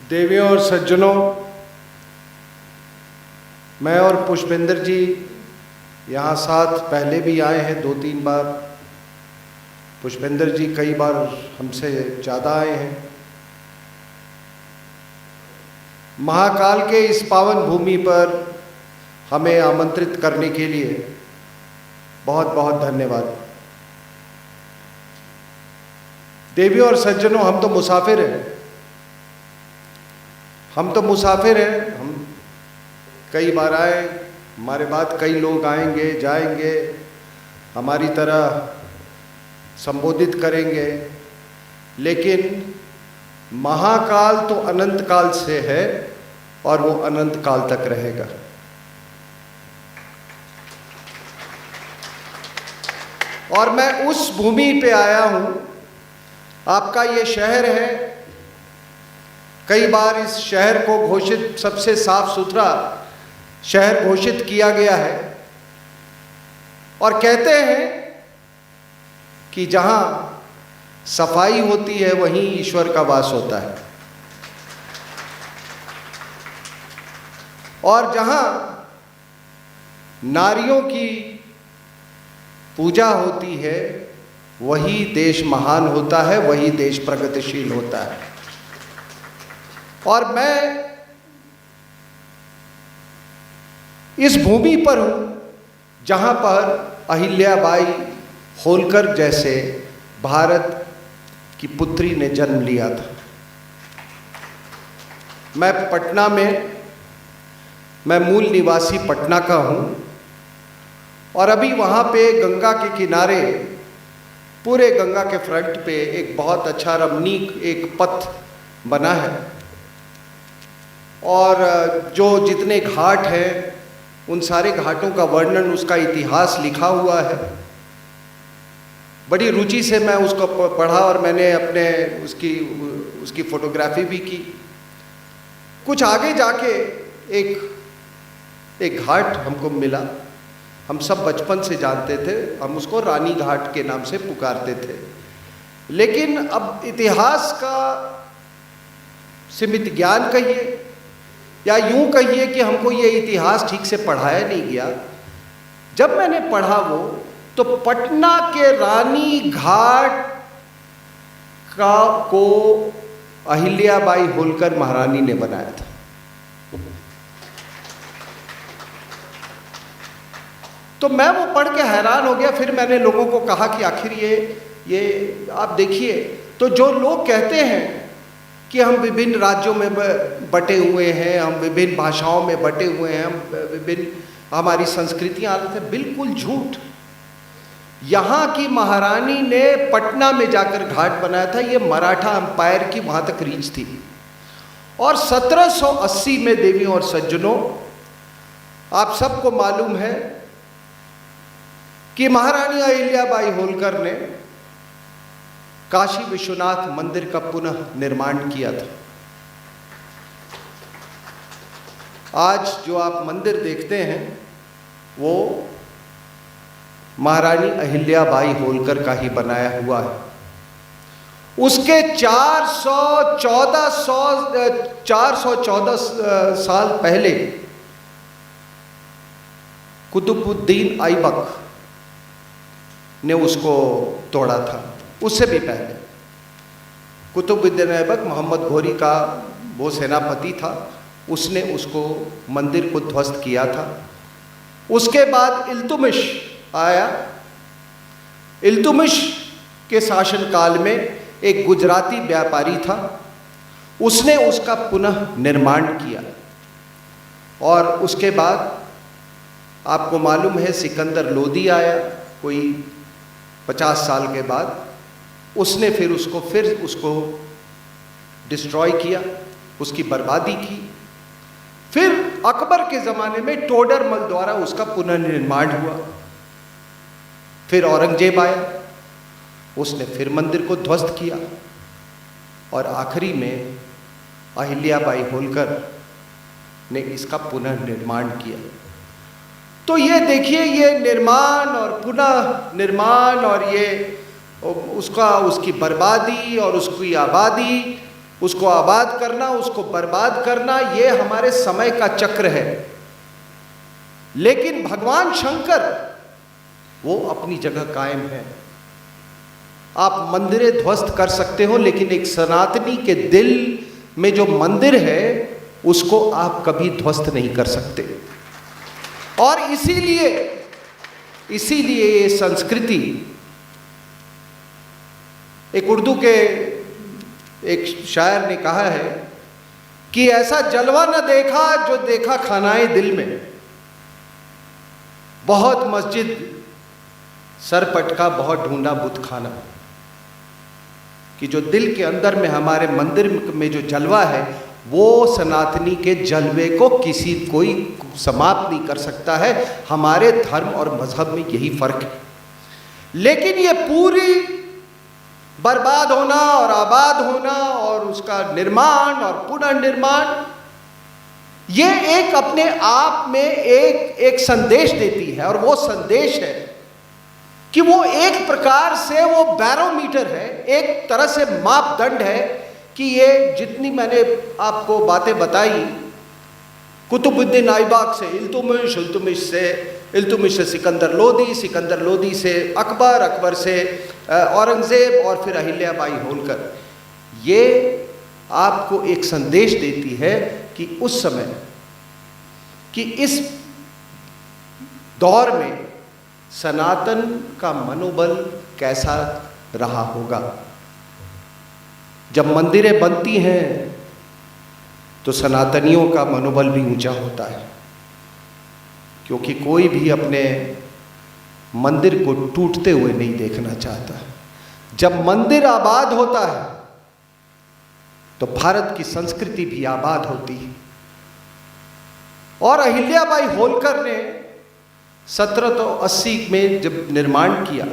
देवियों और सज्जनों, मैं और पुष्पेंद्र जी यहाँ साथ पहले भी आए हैं 2-3 बार। पुष्पेंद्र जी कई बार हमसे ज़्यादा आए हैं। महाकाल के इस पावन भूमि पर हमें आमंत्रित करने के लिए बहुत बहुत धन्यवाद। देवियों और सज्जनों, हम तो मुसाफिर हैं। हम कई बार आए, हमारे बाद कई लोग आएंगे जाएंगे, हमारी तरह संबोधित करेंगे, लेकिन महाकाल तो अनंत काल से है और वो अनंत काल तक रहेगा। और मैं उस भूमि पे आया हूं। आपका ये शहर है। कई बार इस शहर को घोषित सबसे साफ सुथरा शहर घोषित किया गया है और कहते हैं कि जहां सफाई होती है वहीं ईश्वर का वास होता है, और जहां नारियों की पूजा होती है वही देश महान होता है, वही देश प्रगतिशील होता है। और मैं इस भूमि पर हूं जहां पर अहिल्याबाई होलकर जैसे भारत की पुत्री ने जन्म लिया था। मैं मूल निवासी पटना का हूं और अभी वहां पे गंगा के किनारे, पूरे गंगा के फ्रंट पे एक बहुत अच्छा रमणीक एक पथ बना है, और जो जितने घाट हैं उन सारे घाटों का वर्णन, उसका इतिहास लिखा हुआ है। बड़ी रुचि से मैं उसको पढ़ा और मैंने अपने उसकी फोटोग्राफी भी की। कुछ आगे जाके एक घाट हमको मिला। हम सब बचपन से जानते थे, हम उसको रानी घाट के नाम से पुकारते थे। लेकिन अब इतिहास का सीमित ज्ञान कहिए या यूं कहिए कि हमको ये इतिहास ठीक से पढ़ाया नहीं गया। जब मैंने पढ़ा वो, तो पटना के रानी घाट को अहिल्याबाई होलकर महारानी ने बनाया था। तो मैं वो पढ़ के हैरान हो गया। फिर मैंने लोगों को कहा कि आखिर ये आप देखिए, तो जो लोग कहते हैं कि हम विभिन्न राज्यों में बटे हुए हैं, हम विभिन्न भाषाओं में बटे हुए हैं, हम विभिन्न हमारी संस्कृतियां अलग हैं, बिल्कुल झूठ। यहाँ की महारानी ने पटना में जाकर घाट बनाया था। ये मराठा अंपायर की वहाँ तक रीच थी। और 1780 में, देवियों और सज्जनों, आप सबको मालूम है कि महारानी अहिल्याबाई होलकर ने काशी विश्वनाथ मंदिर का पुनः निर्माण किया था। आज जो आप मंदिर देखते हैं वो महारानी अहिल्याबाई होलकर का ही बनाया हुआ है। उसके 414 साल पहले कुतुबुद्दीन ऐबक ने उसको तोड़ा था। उससे भी पहले कुतुबुद्दीन ऐबक, मोहम्मद घोरी का वो सेनापति था, उसने उसको मंदिर को ध्वस्त किया था। उसके बाद इल्तुमिश आया। इल्तुमिश के शासनकाल में एक गुजराती व्यापारी था, उसने उसका पुनः निर्माण किया। और उसके बाद आपको मालूम है सिकंदर लोदी आया कोई 50 साल के बाद। उसने फिर उसको डिस्ट्रॉय किया, उसकी बर्बादी की। फिर अकबर के ज़माने में टोडरमल द्वारा उसका पुनर्निर्माण हुआ। फिर औरंगजेब आया, उसने फिर मंदिर को ध्वस्त किया। और आखिरी में अहिल्याबाई होलकर ने इसका पुनर्निर्माण किया। तो ये देखिए, ये निर्माण और पुनः निर्माण और ये उसकी बर्बादी और उसकी आबादी, उसको आबाद करना, उसको बर्बाद करना, ये हमारे समय का चक्र है। लेकिन भगवान शंकर वो अपनी जगह कायम है। आप मंदिरें ध्वस्त कर सकते हो, लेकिन एक सनातनी के दिल में जो मंदिर है उसको आप कभी ध्वस्त नहीं कर सकते। और इसीलिए ये संस्कृति, एक उर्दू के एक शायर ने कहा है कि ऐसा जलवा न देखा जो देखा खानाए दिल में, बहुत मस्जिद सर पटका बहुत ढूंढा बुत खाना। कि जो दिल के अंदर में हमारे मंदिर में जो जलवा है वो सनातनी के जलवे को कोई समाप्त नहीं कर सकता है। हमारे धर्म और मजहब में यही फर्क है। लेकिन ये पूरी बर्बाद होना और आबाद होना और उसका निर्माण और पुनर्निर्माण, ये एक अपने आप में एक संदेश देती है। और वो संदेश है कि वो एक प्रकार से वो बैरोमीटर है, एक तरह से मापदंड है कि ये जितनी मैंने आपको बातें बताई, कुतुबुद्दीन ऐबक से इल्तुमिश से सिकंदर लोदी से अकबर से औरंगज़ेब और फिर अहिल्याबाई होलकर, ये आपको एक संदेश देती है कि उस समय कि इस दौर में सनातन का मनोबल कैसा रहा होगा। जब मंदिरें बनती हैं तो सनातनियों का मनोबल भी ऊंचा होता है, क्योंकि कोई भी अपने मंदिर को टूटते हुए नहीं देखना चाहता। जब मंदिर आबाद होता है तो भारत की संस्कृति भी आबाद होती है। और अहिल्याबाई होलकर ने 1780 में जब निर्माण किया,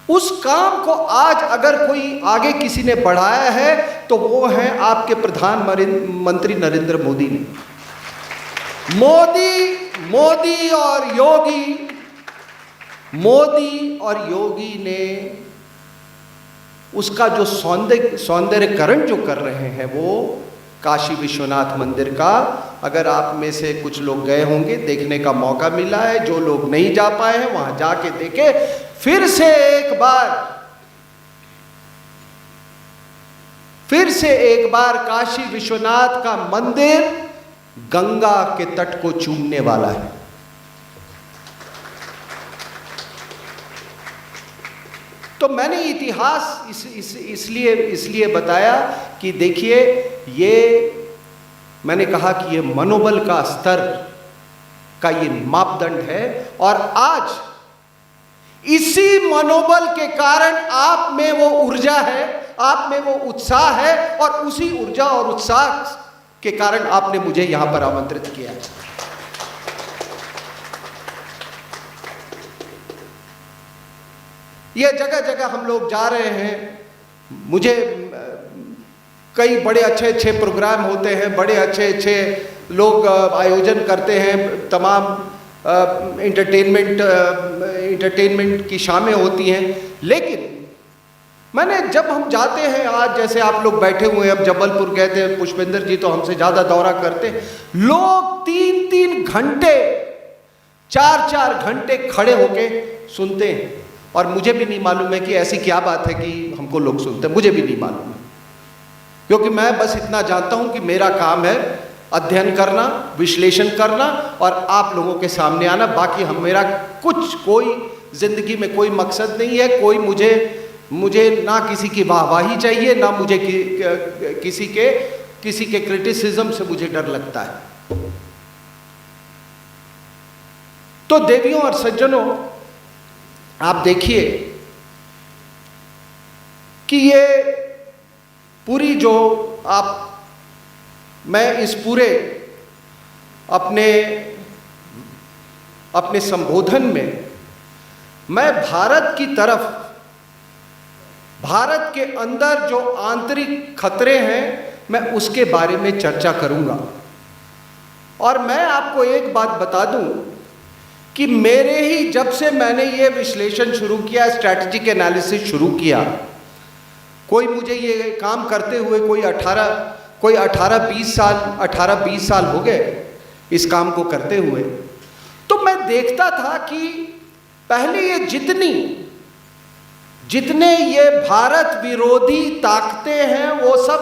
उस काम को आज अगर कोई आगे किसी ने बढ़ाया है तो वो है आपके प्रधानमंत्री नरेंद्र मोदी ने। मोदी और योगी ने उसका जो सौंदर्यकरण जो कर रहे हैं वो काशी विश्वनाथ मंदिर का, अगर आप में से कुछ लोग गए होंगे, देखने का मौका मिला है, जो लोग नहीं जा पाए हैं वहां जाके देखे। फिर से एक बार काशी विश्वनाथ का मंदिर गंगा के तट को चूमने वाला है। तो मैंने इतिहास इसलिए बताया कि देखिए, ये मैंने कहा कि ये मनोबल का स्तर का ये मापदंड है। और आज इसी मनोबल के कारण आप में वो ऊर्जा है, आप में वो उत्साह है, और उसी ऊर्जा और उत्साह के कारण आपने मुझे यहां पर आमंत्रित किया। ये जगह जगह हम लोग जा रहे हैं। मुझे कई बड़े अच्छे प्रोग्राम होते हैं, बड़े अच्छे लोग आयोजन करते हैं, तमाम इंटरटेनमेंट की शामें होती हैं। लेकिन जब हम जाते हैं, आज जैसे आप लोग बैठे हुए हैं, अब जबलपुर गए थे, पुष्पेंद्र जी तो हमसे ज़्यादा दौरा करते हैं, लोग 3-3 घंटे 4-4 घंटे खड़े होके सुनते हैं। और मुझे भी नहीं मालूम है कि ऐसी क्या बात है कि हमको लोग सुनते हैं, मुझे भी नहीं मालूम है, क्योंकि मैं बस इतना जानता हूं कि मेरा काम है अध्ययन करना, विश्लेषण करना और आप लोगों के सामने आना। बाकी मेरा कोई जिंदगी में कोई मकसद नहीं है। कोई मुझे ना किसी की वाहवाही चाहिए, ना मुझे किसी के क्रिटिसिज्म से मुझे डर लगता है। तो देवियों और सज्जनों, आप देखिए कि ये पूरी जो मैं इस पूरे अपने संबोधन में मैं भारत की तरफ, भारत के अंदर जो आंतरिक खतरे हैं, मैं उसके बारे में चर्चा करूंगा। और मैं आपको एक बात बता दूं कि जब से मैंने ये विश्लेषण शुरू किया, स्ट्रैटेजिक एनालिसिस शुरू किया, कोई मुझे ये काम करते हुए कोई 18-20 साल हो गए इस काम को करते हुए। तो मैं देखता था कि पहले ये जितने ये भारत विरोधी ताकतें हैं वो सब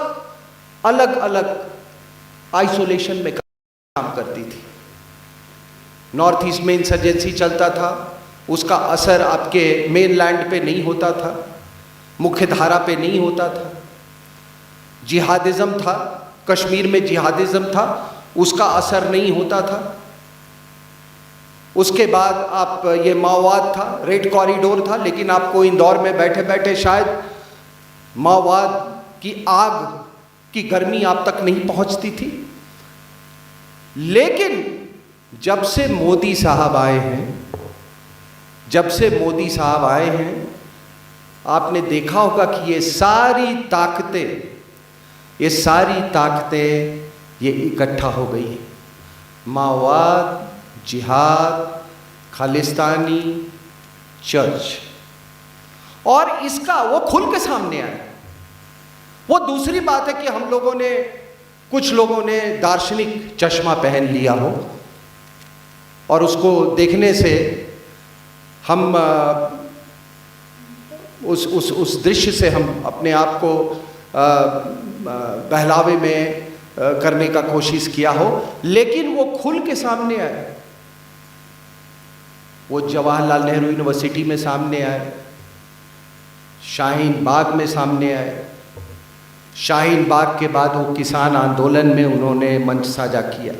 अलग अलग आइसोलेशन में काम करती थी। नॉर्थ ईस्ट में इंसर्जेंसी चलता था, उसका असर आपके मेनलैंड पे नहीं होता था, मुख्य धारा पे नहीं होता था। जिहादिज्म था, कश्मीर में जिहादिज्म था, उसका असर नहीं होता था। उसके बाद आप ये माओवाद था, रेड कॉरिडोर था, लेकिन आपको इंदौर में बैठे बैठे शायद माओवाद की आग की गर्मी आप तक नहीं पहुंचती थी। लेकिन जब से मोदी साहब आए हैं, आपने देखा होगा कि ये सारी ताकतें ये इकट्ठा हो गई हैं। माओवाद, जिहाद, खालिस्तानी, चर्च, और इसका वो खुल के सामने आया। वो दूसरी बात है कि कुछ लोगों ने दार्शनिक चश्मा पहन लिया हो और उसको देखने से हम उस दृश्य से हम अपने आप को बहलावे में करने का कोशिश किया हो, लेकिन वो खुल के सामने आए। वो जवाहरलाल नेहरू यूनिवर्सिटी में सामने आए, शाहीन बाग में सामने आए। शाहीन बाग के बाद वो किसान आंदोलन में उन्होंने मंच साझा किया।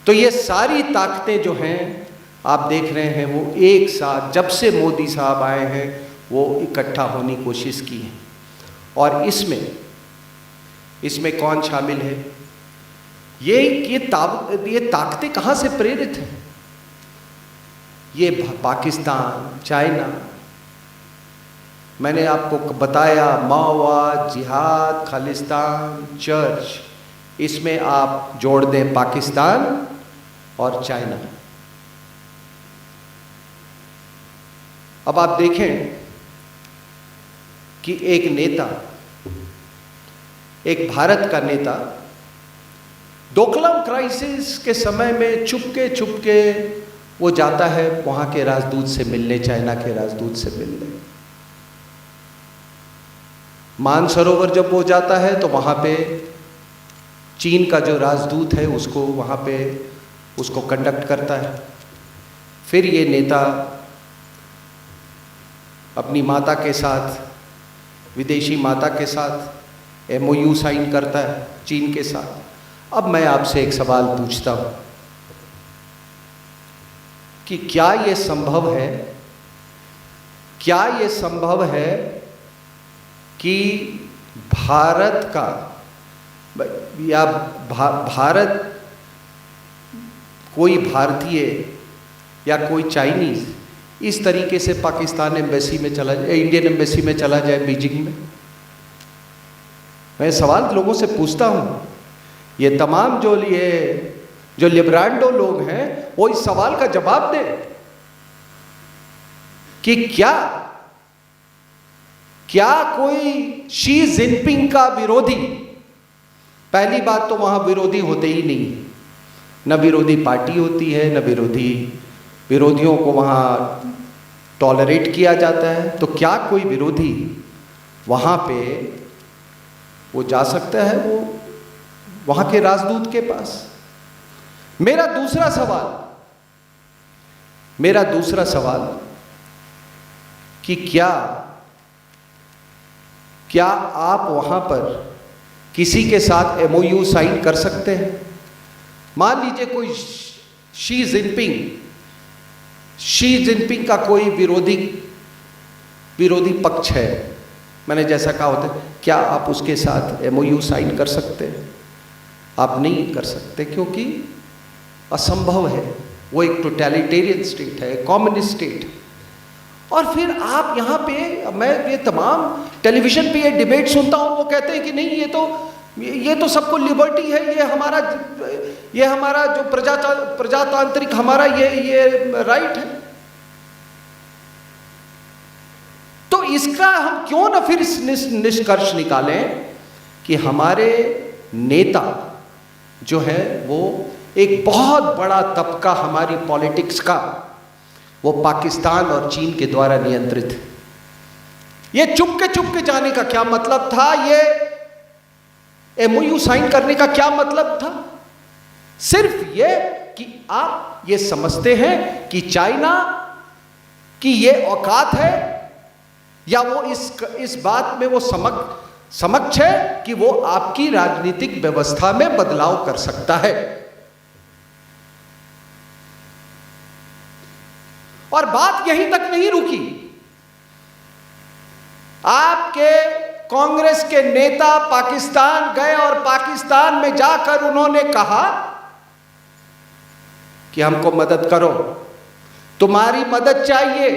तो ये सारी ताकतें जो हैं आप देख रहे हैं, वो एक साथ जब से मोदी साहब आए हैं वो इकट्ठा होने की कोशिश की है। और इसमें कौन शामिल है? ये ताकतें कहाँ से प्रेरित हैं? ये पाकिस्तान, चाइना, मैंने आपको बताया, माओवाद, जिहाद, खालिस्तान, चर्च, इसमें आप जोड़ दें पाकिस्तान और चाइना। अब आप देखें कि एक भारत का नेता डोकलाम क्राइसिस के समय में चुपके वो जाता है वहाँ के राजदूत से मिलने, चाइना के राजदूत से मिलने। मानसरोवर जब वो जाता है तो वहाँ पे चीन का जो राजदूत है उसको कंडक्ट करता है। फिर ये नेता अपनी माता के साथ, विदेशी माता के साथ MOU साइन करता है चीन के साथ। अब मैं आपसे एक सवाल पूछता हूँ कि क्या ये संभव है कि भारत का या भारत, कोई भारतीय या कोई चाइनीज इस तरीके से पाकिस्तान एम्बेसी में चला जाए, इंडियन एम्बेसी में चला जाए बीजिंग में? मैं सवाल लोगों से पूछता हूँ। ये तमाम जो लिब्रांडो लोग हैं वो इस सवाल का जवाब दें कि क्या कोई शी जिनपिंग का विरोधी, पहली बात तो वहां विरोधी होते ही नहीं, न विरोधी पार्टी होती है, न विरोधियों को वहाँ टॉलरेट किया जाता है। तो क्या कोई विरोधी वहाँ पे वो जा सकता है वो वहाँ के राजदूत के पास? मेरा दूसरा सवाल कि क्या आप वहाँ पर किसी के साथ MOU साइन कर सकते हैं? मान लीजिए कोई शी जिनपिंग का कोई विरोधी पक्ष है, मैंने जैसा कहा होता है, क्या आप उसके साथ MOU साइन कर सकते हैं? आप नहीं कर सकते, क्योंकि असंभव है। वो एक टोटलिटेरियन स्टेट है, कम्युनिस्ट स्टेट है। और फिर आप यहाँ पे, मैं ये तमाम टेलीविजन पे ये डिबेट सुनता हूँ, वो कहते हैं कि नहीं, ये तो सबको लिबर्टी है, ये हमारा जो प्रजातांत्रिक हमारा ये राइट है। तो इसका हम क्यों ना फिर इस निष्कर्ष निकालें कि हमारे नेता जो है वो एक बहुत बड़ा तबका हमारी पॉलिटिक्स का वो पाकिस्तान और चीन के द्वारा नियंत्रित है। ये चुपके जाने का क्या मतलब था? ये MOU साइन करने का क्या मतलब था? सिर्फ ये कि आप ये समझते हैं कि चाइना की ये औकात है, या वो इस बात में वो समक्ष है कि वो आपकी राजनीतिक व्यवस्था में बदलाव कर सकता है। और बात यहीं तक नहीं रुकी। आपके कांग्रेस के नेता पाकिस्तान गए और पाकिस्तान में जाकर उन्होंने कहा कि हमको मदद करो, तुम्हारी मदद चाहिए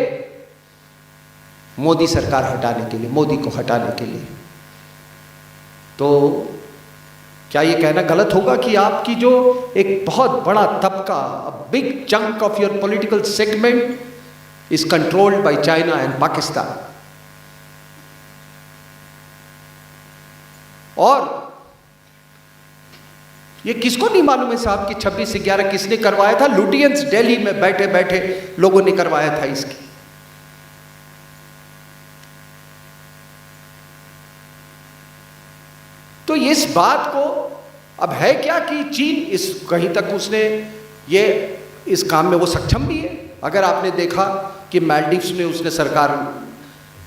मोदी सरकार हटाने के लिए, मोदी को हटाने के लिए। तो क्या ये कहना गलत होगा कि आपकी जो एक बहुत बड़ा तबका, big chunk of your political segment is controlled by China and Pakistan? और ये किसको नहीं मालूम है साहब कि 26/11 किसने करवाया था? लुटियंस दिल्ली में बैठे बैठे लोगों ने करवाया था इसकी। तो इस बात को अब है क्या कि चीन इस कहीं तक उसने ये इस काम में वो सक्षम भी है। अगर आपने देखा कि मालदीव्स में उसने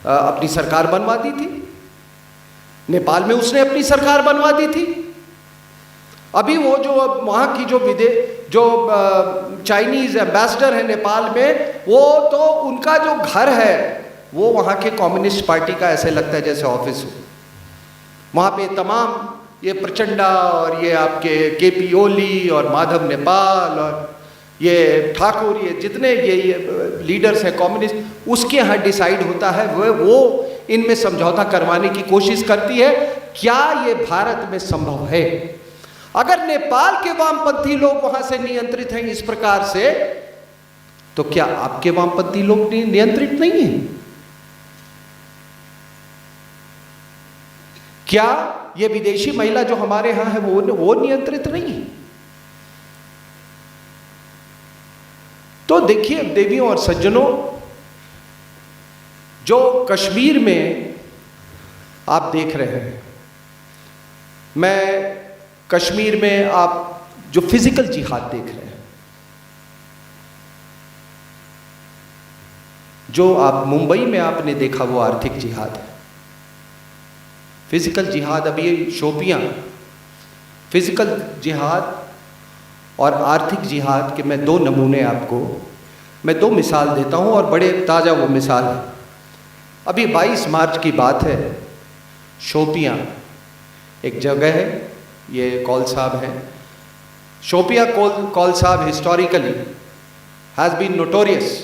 अपनी सरकार बनवा दी थी, नेपाल में उसने अपनी सरकार बनवा दी थी। अभी वो जो वहाँ की जो चाइनीज एम्बेसडर है नेपाल में, वो तो उनका जो घर है वो वहाँ के कम्युनिस्ट पार्टी का ऐसे लगता है जैसे ऑफिस हो। वहाँ पे तमाम ये प्रचंडा और ये आपके KP ओली और माधव नेपाल और ये ठाकुर, ये जितने ये लीडर्स हैं कम्युनिस्ट, उसके यहाँ डिसाइड होता है। वो इनमें समझौता करवाने की कोशिश करती है। क्या ये भारत में संभव है? अगर नेपाल के वामपंथी लोग वहां से नियंत्रित हैं इस प्रकार से, तो क्या आपके वामपंथी लोग नियंत्रित नहीं हैं? क्या ये विदेशी महिला जो हमारे यहां है वो नियंत्रित नहीं है? तो देखिए देवियों और सज्जनों, जो कश्मीर में आप देख रहे हैं, मैं कश्मीर में आप जो फिजिकल जिहाद देख रहे हैं, जो आप मुंबई में आपने देखा वो आर्थिक जिहाद है। फिजिकल जिहाद, अभी ये शोपियां, फिजिकल जिहाद और आर्थिक जिहाद के मैं दो नमूने आपको, मैं दो मिसाल देता हूं और बड़े ताज़ा वो मिसाल है। अभी 22 मार्च की बात है, शोपियां एक जगह है, ये कौल साहब है। शोपियां कौल साहब historically has been notorious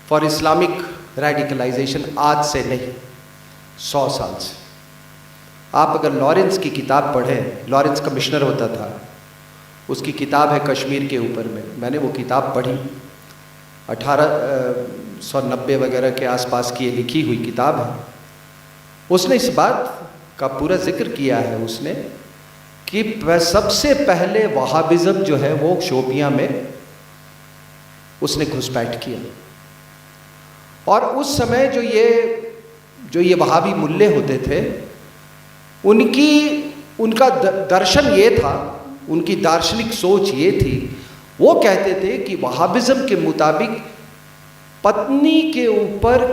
for Islamic radicalisation. आज से नहीं, 100 साल से। आप अगर लॉरेंस की किताब पढ़ें, लॉरेंस कमिश्नर होता था, उसकी किताब है कश्मीर के ऊपर में, मैंने वो किताब पढ़ी, 1890 वगैरह के आसपास की ये लिखी हुई किताब है। उसने इस बात का पूरा जिक्र किया है उसने कि सबसे पहले वहाबिज़म जो है वो शोपियां में उसने घुसपैठ किया। और उस समय जो ये वहाबी मुल्ले होते थे, उनका दर्शन ये था, उनकी दार्शनिक सोच ये थी, वो कहते थे कि वहाबिज़म के मुताबिक पत्नी के ऊपर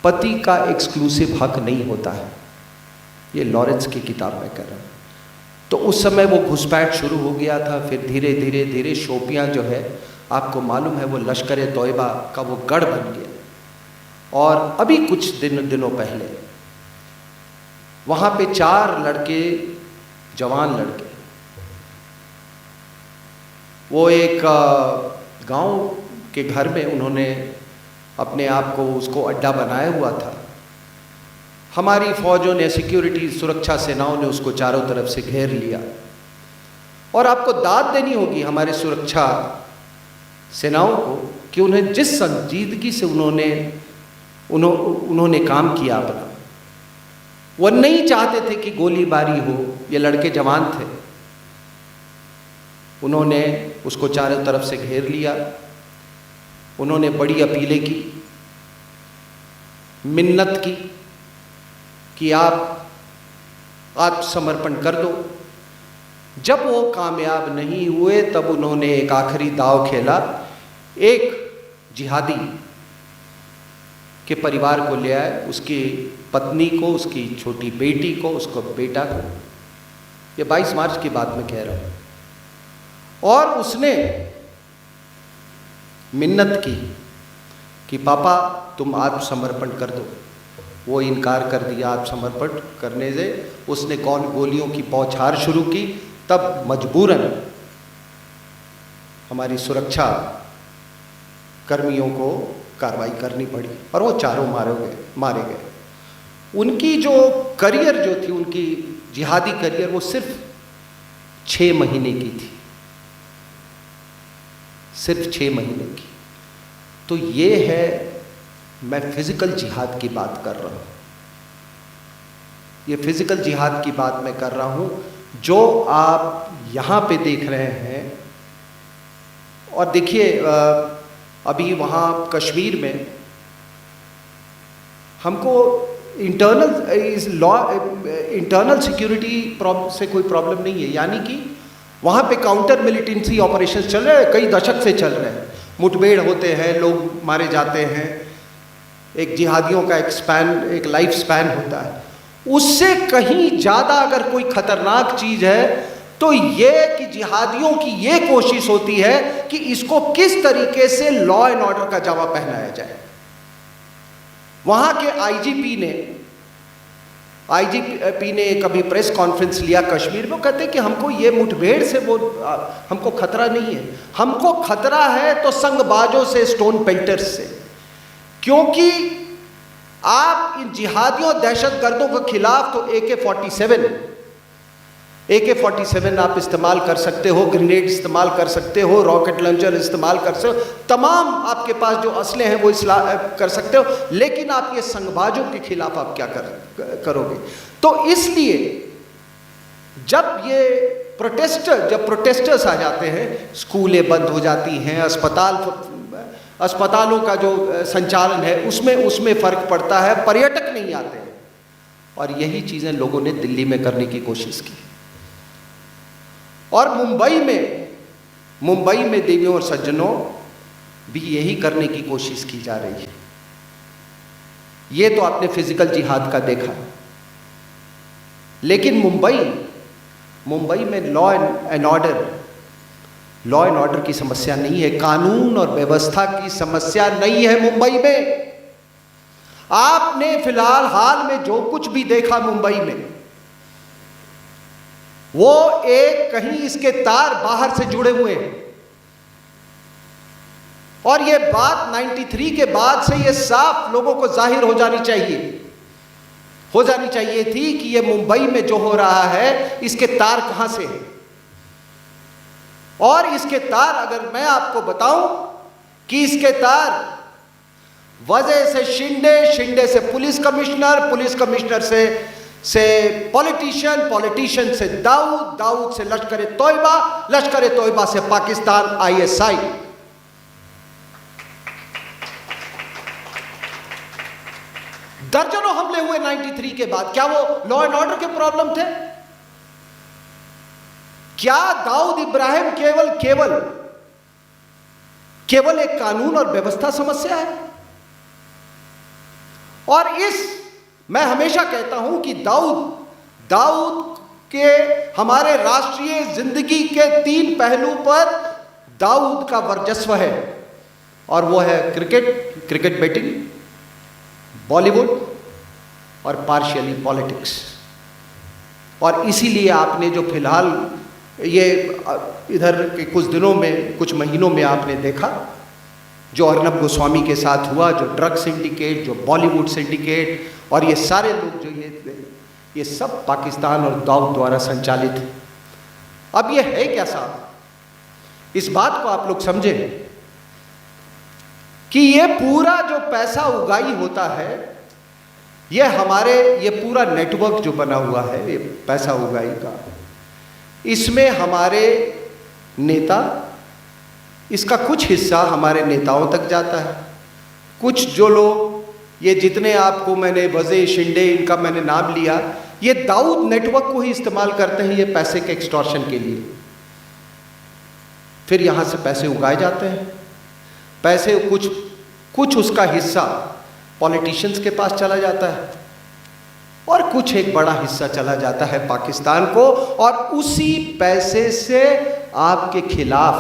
पति का एक्सक्लूसिव हक नहीं होता है। ये लॉरेंस की किताब में कर रहा हूँ। तो उस समय वो घुसपैठ शुरू हो गया था। फिर धीरे धीरे शोपियां जो है, आपको मालूम है, वो लश्कर तोयबा का वो गढ़ बन गया। और अभी कुछ दिनों पहले वहाँ पे 4 लड़के, जवान लड़के, वो एक गांव के घर में उन्होंने अपने आप को उसको अड्डा बनाया हुआ था। हमारी फौजों ने, सिक्योरिटी सुरक्षा सेनाओं ने उसको चारों तरफ से घेर लिया। और आपको दाद देनी होगी हमारे सुरक्षा सेनाओं को कि उन्हें जिस संजीदगी से उन्होंने उन्होंने काम किया अपना। वो नहीं चाहते थे कि गोलीबारी हो, ये लड़के जवान थे। उन्होंने उसको चारों तरफ से घेर लिया, उन्होंने बड़ी अपीलें की, मिन्नत की कि आप आत्मसमर्पण कर दो। जब वो कामयाब नहीं हुए तब उन्होंने एक आखिरी दांव खेला, एक जिहादी के परिवार को ले आए, उसकी पत्नी को, उसकी छोटी बेटी को, उसको बेटा को। ये 22 मार्च की बात मैं कह रहा हूं। और उसने मिन्नत की कि पापा तुम आत्मसमर्पण कर दो। वो इनकार कर दिया आत्मसमर्पण करने से। उसने गोलियों की बौछार शुरू की। तब मजबूरन हमारी सुरक्षा कर्मियों को कार्रवाई करनी पड़ी और वो चारों मारे गए। उनकी जो करियर जो थी, उनकी जिहादी करियर, वो सिर्फ 6 महीने की थी, सिर्फ 6 महीने की। तो ये है, मैं फिजिकल जिहाद की बात कर रहा हूँ। ये फिजिकल जिहाद की बात मैं कर रहा हूँ जो आप यहाँ पे देख रहे हैं। और देखिए अभी वहाँ कश्मीर में हमको इंटरनल सिक्योरिटी से कोई प्रॉब्लम नहीं है। यानी कि वहाँ पे काउंटर मिलिटेंसी ऑपरेशंस चल रहे हैं, कई दशक से चल रहे हैं। मुठभेड़ होते हैं, लोग मारे जाते हैं, एक जिहादियों का एक लाइफ स्पैन होता है। उससे कहीं ज़्यादा अगर कोई खतरनाक चीज़ है तो ये कि जिहादियों की ये कोशिश होती है कि इसको किस तरीके से लॉ एंड ऑर्डर का जामा पहनाया जाए। वहाँ के आईजीपी ने कभी प्रेस कॉन्फ्रेंस लिया कश्मीर में, कहते कि हमको ये मुठभेड़ से हमको खतरा नहीं है, हमको खतरा है तो संगबाजों से, स्टोन पेल्टर्स से। क्योंकि आप इन जिहादियों, दहशतगर्दों के खिलाफ तो AK-47 आप इस्तेमाल कर सकते हो, ग्रेनेड इस्तेमाल कर सकते हो, रॉकेट लॉन्चर इस्तेमाल कर सकते हो, तमाम आपके पास जो असले हैं वो कर सकते हो। लेकिन आप ये संगबाजों के खिलाफ आप क्या करोगे? तो इसलिए जब प्रोटेस्टर्स आ जाते हैं, स्कूलें बंद हो जाती हैं, अस्पतालों का जो संचालन है उसमें फर्क पड़ता है, पर्यटक नहीं आते हैं। और यही चीजें लोगों ने दिल्ली में करने की कोशिश की। और मुंबई में देवियों और सज्जनों भी यही करने की कोशिश की जा रही है। ये तो आपने फिजिकल जिहाद का देखा। लेकिन मुंबई में लॉ एंड ऑर्डर की समस्या नहीं है, कानून और व्यवस्था की समस्या नहीं है मुंबई में। आपने फिलहाल हाल में जो कुछ भी देखा मुंबई में, वो कहीं इसके तार बाहर से जुड़े हुए हैं। और ये बात 93 के बाद से ये साफ लोगों को जाहिर हो जानी चाहिए थी कि ये मुंबई में जो हो रहा है इसके तार कहां से हैं। और इसके तार, अगर मैं आपको बताऊं कि इसके तार वजह से शिंदे से पुलिस कमिश्नर से पॉलिटिशियन से दाऊद से लश्कर तोयबा से पाकिस्तान ISI। दर्जनों हमले हुए 93 के बाद। क्या वो लॉ एंड ऑर्डर के प्रॉब्लम थे? क्या दाऊद इब्राहिम केवल एक कानून और व्यवस्था समस्या है? और मैं हमेशा कहता हूं कि दाऊद के हमारे राष्ट्रीय जिंदगी के 3 पहलू पर दाऊद का वर्चस्व है। और वो है क्रिकेट बैटिंग, बॉलीवुड और पार्शियली पॉलिटिक्स। और इसीलिए आपने जो फिलहाल ये इधर के कुछ महीनों में आपने देखा जो अर्नब गोस्वामी के साथ हुआ, जो ड्रग सिंडिकेट, जो बॉलीवुड सिंडिकेट, और ये सारे लोग जो ये सब पाकिस्तान और दाऊद द्वारा संचालित है। अब ये है क्या साहब? इस बात को आप लोग समझें कि ये पूरा जो पैसा उगाई होता है, ये पूरा नेटवर्क जो बना हुआ है ये पैसा उगाई का, इसमें हमारे नेता, इसका कुछ हिस्सा हमारे नेताओं तक जाता है। कुछ जो लोग, ये जितने आपको मैंने वज़े शिंदे इनका मैंने नाम लिया, ये दाऊद नेटवर्क को ही इस्तेमाल करते हैं ये पैसे के एक्सटॉर्शन के लिए। फिर यहां से पैसे उगाए जाते हैं, पैसे कुछ उसका हिस्सा पॉलिटिशियंस के पास चला जाता है और कुछ एक बड़ा हिस्सा चला जाता है पाकिस्तान को, और उसी पैसे से आपके खिलाफ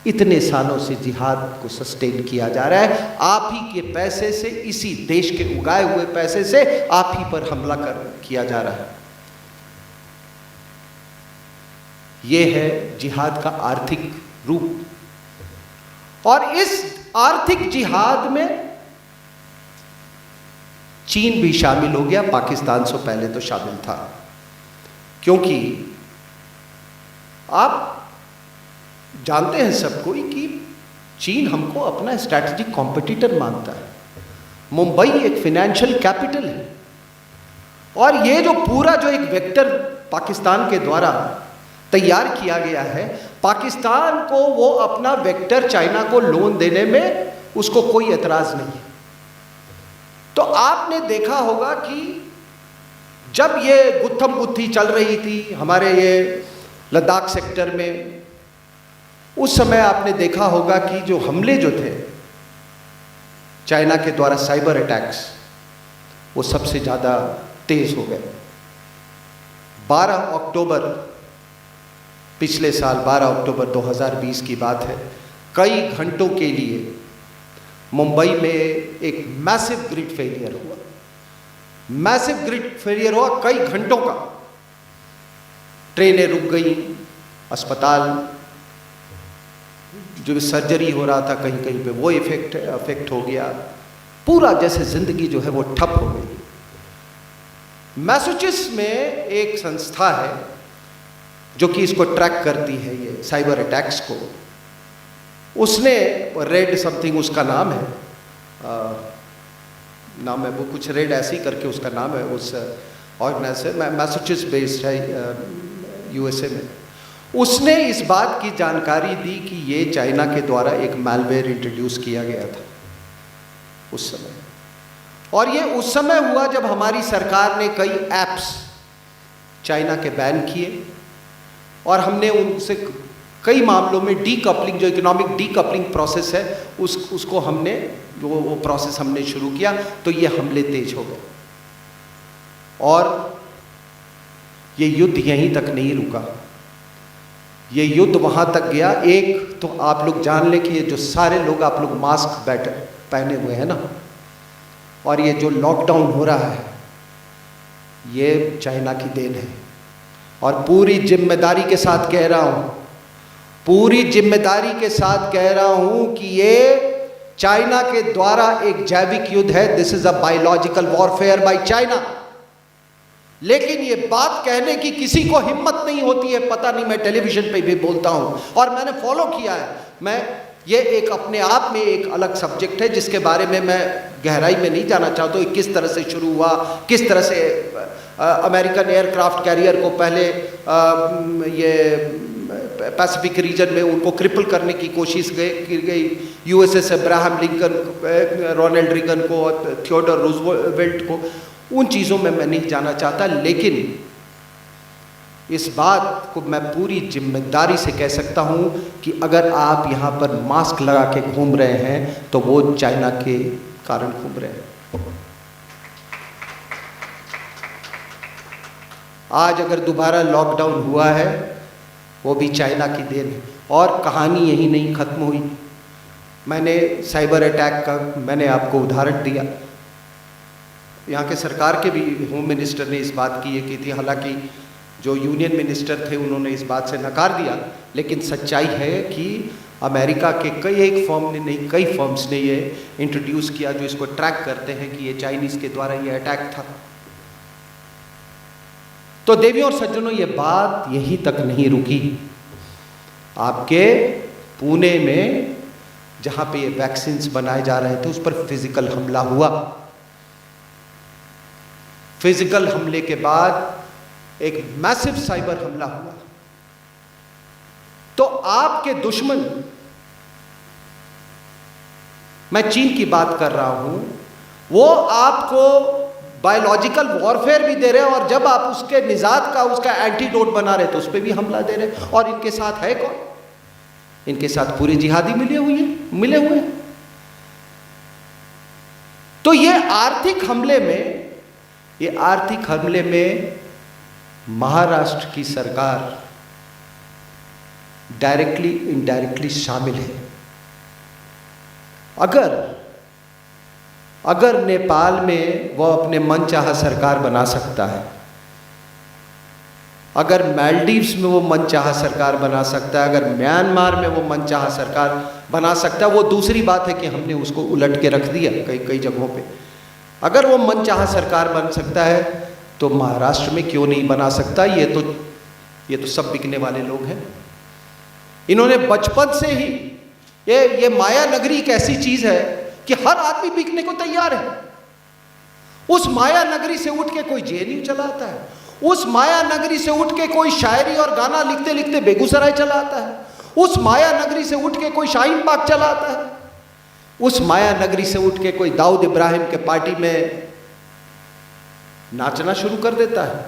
इतने सालों से जिहाद को सस्टेन किया जा रहा है। आप ही के पैसे से, इसी देश के उगाए हुए पैसे से आप ही पर हमला किया जा रहा है। यह है जिहाद का आर्थिक रूप, और इस आर्थिक जिहाद में चीन भी शामिल हो गया। पाकिस्तान से पहले तो शामिल था, क्योंकि आप जानते हैं सब कोई कि चीन हमको अपना स्ट्रैटेजिक कॉम्पिटिटर मानता है। मुंबई एक फाइनेंशियल कैपिटल है, और ये जो पूरा जो एक वेक्टर पाकिस्तान के द्वारा तैयार किया गया है, पाकिस्तान को वो अपना वेक्टर चाइना को लोन देने में उसको कोई एतराज नहीं है। तो आपने देखा होगा कि जब ये गुत्थम गुत्थी चल रही थी हमारे ये लद्दाख सेक्टर में, उस समय आपने देखा होगा कि जो हमले जो थे चाइना के द्वारा, साइबर अटैक्स, वो सबसे ज़्यादा तेज हो गए। 12 अक्टूबर पिछले साल 12 अक्टूबर 2020 की बात है, कई घंटों के लिए मुंबई में एक मैसिव ग्रिड फेलियर हुआ। मैसिव ग्रिड फेलियर हुआ, कई घंटों का, ट्रेनें रुक गई, अस्पताल जो सर्जरी हो रहा था कहीं कहीं पे वो अफेक्ट हो गया, पूरा जैसे जिंदगी जो है वो ठप हो गई। मैसेचुसेट्स में एक संस्था है जो कि इसको ट्रैक करती है, ये साइबर अटैक्स को। उसने रेड समथिंग उसका नाम है, नाम है वो कुछ रेड ऐसे ही करके उसका नाम है, उस ऑर्गेनाइजेशन मैसेचुसेट्स बेस्ड है यूएसए में। उसने इस बात की जानकारी दी कि ये चाइना के द्वारा एक मैलवेयर इंट्रोड्यूस किया गया था उस समय, और ये उस समय हुआ जब हमारी सरकार ने कई ऐप्स चाइना के बैन किए, और हमने उनसे कई मामलों में डीकपलिंग, जो इकोनॉमिक डीकपलिंग प्रोसेस है, उसको हमने वो प्रोसेस हमने शुरू किया। तो ये हमले तेज हो गए, और ये युद्ध यहीं तक नहीं रुका, ये युद्ध वहां तक गया। एक तो आप लोग जान लें कि ये जो सारे लोग आप लोग मास्क पहने हुए हैं ना, और ये जो लॉकडाउन हो रहा है, ये चाइना की देन है। और पूरी जिम्मेदारी के साथ कह रहा हूं, पूरी जिम्मेदारी के साथ कह रहा हूं कि ये चाइना के द्वारा एक जैविक युद्ध है। This is a biological warfare by China. लेकिन ये बात कहने की किसी को हिम्मत नहीं होती है। पता नहीं, मैं टेलीविजन पे भी बोलता हूं और मैंने फॉलो किया है। मैं ये एक अपने आप में एक अलग सब्जेक्ट है जिसके बारे में मैं गहराई में नहीं जाना चाहता हूँ। किस तरह से शुरू हुआ, किस तरह से अमेरिकन एयरक्राफ्ट कैरियर को पहले ये पैसिफिक रीजन में उनको क्रिपल करने की कोशिश की गई। USS Abraham Lincoln, Ronald Reagan को, थियोडोर रूजवेल्ट को, उन चीज़ों में मैं नहीं जाना चाहता। लेकिन इस बात को मैं पूरी जिम्मेदारी से कह सकता हूं कि अगर आप यहाँ पर मास्क लगा के घूम रहे हैं तो वो चाइना के कारण घूम रहे हैं। आज अगर दोबारा लॉकडाउन हुआ है वो भी चाइना की देन है। और कहानी यही नहीं खत्म हुई। मैंने साइबर अटैक का मैंने आपको उदाहरण दिया। यहाँ के सरकार के भी होम मिनिस्टर ने इस बात की ये की थी, हालांकि जो यूनियन मिनिस्टर थे उन्होंने इस बात से नकार दिया। लेकिन सच्चाई है कि अमेरिका के कई फर्म्स ने ये इंट्रोड्यूस किया जो इसको ट्रैक करते हैं कि ये चाइनीज़ के द्वारा ये अटैक था। तो देवियों और सज्जनों, ये बात यहीं तक नहीं रुकी। आपके पुणे में जहाँ पे ये वैक्सीन्स बनाए जा रहे थे, उस पर फिजिकल हमला हुआ। फिजिकल हमले के बाद एक मैसिव साइबर हमला हुआ। तो आपके दुश्मन, मैं चीन की बात कर रहा हूं, वो आपको बायोलॉजिकल वॉरफेयर भी दे रहे हैं, और जब आप उसके निजात का, उसका एंटीडोट बना रहे तो उस पर भी हमला दे रहे हैं। और इनके साथ है कौन? इनके साथ पूरे जिहादी मिले हुए हैं। तो ये आर्थिक हमले में महाराष्ट्र की सरकार डायरेक्टली इनडायरेक्टली शामिल है। अगर नेपाल में वो अपने मनचाहा सरकार बना सकता है, अगर मालदीव्स में वो मनचाहा सरकार बना सकता है, अगर म्यांमार में वो मनचाहा सरकार बना सकता है, वो दूसरी बात है कि हमने उसको उलट के रख दिया कई जगहों पे। अगर वो मनचाहा सरकार बन सकता है तो महाराष्ट्र में क्यों नहीं बना सकता? ये तो सब बिकने वाले लोग हैं। इन्होंने बचपन से ही ये माया नगरी एक ऐसी चीज है कि हर आदमी बिकने को तैयार है। उस माया नगरी से उठ के कोई जेएनयू चलाता है, उस माया नगरी से उठ के कोई शायरी और गाना लिखते लिखते बेगूसराय चलाता है, उस माया नगरी से उठ के कोई शाहीन बाग चलाता है, उस माया नगरी से उठ के कोई दाऊद इब्राहिम के पार्टी में नाचना शुरू कर देता है,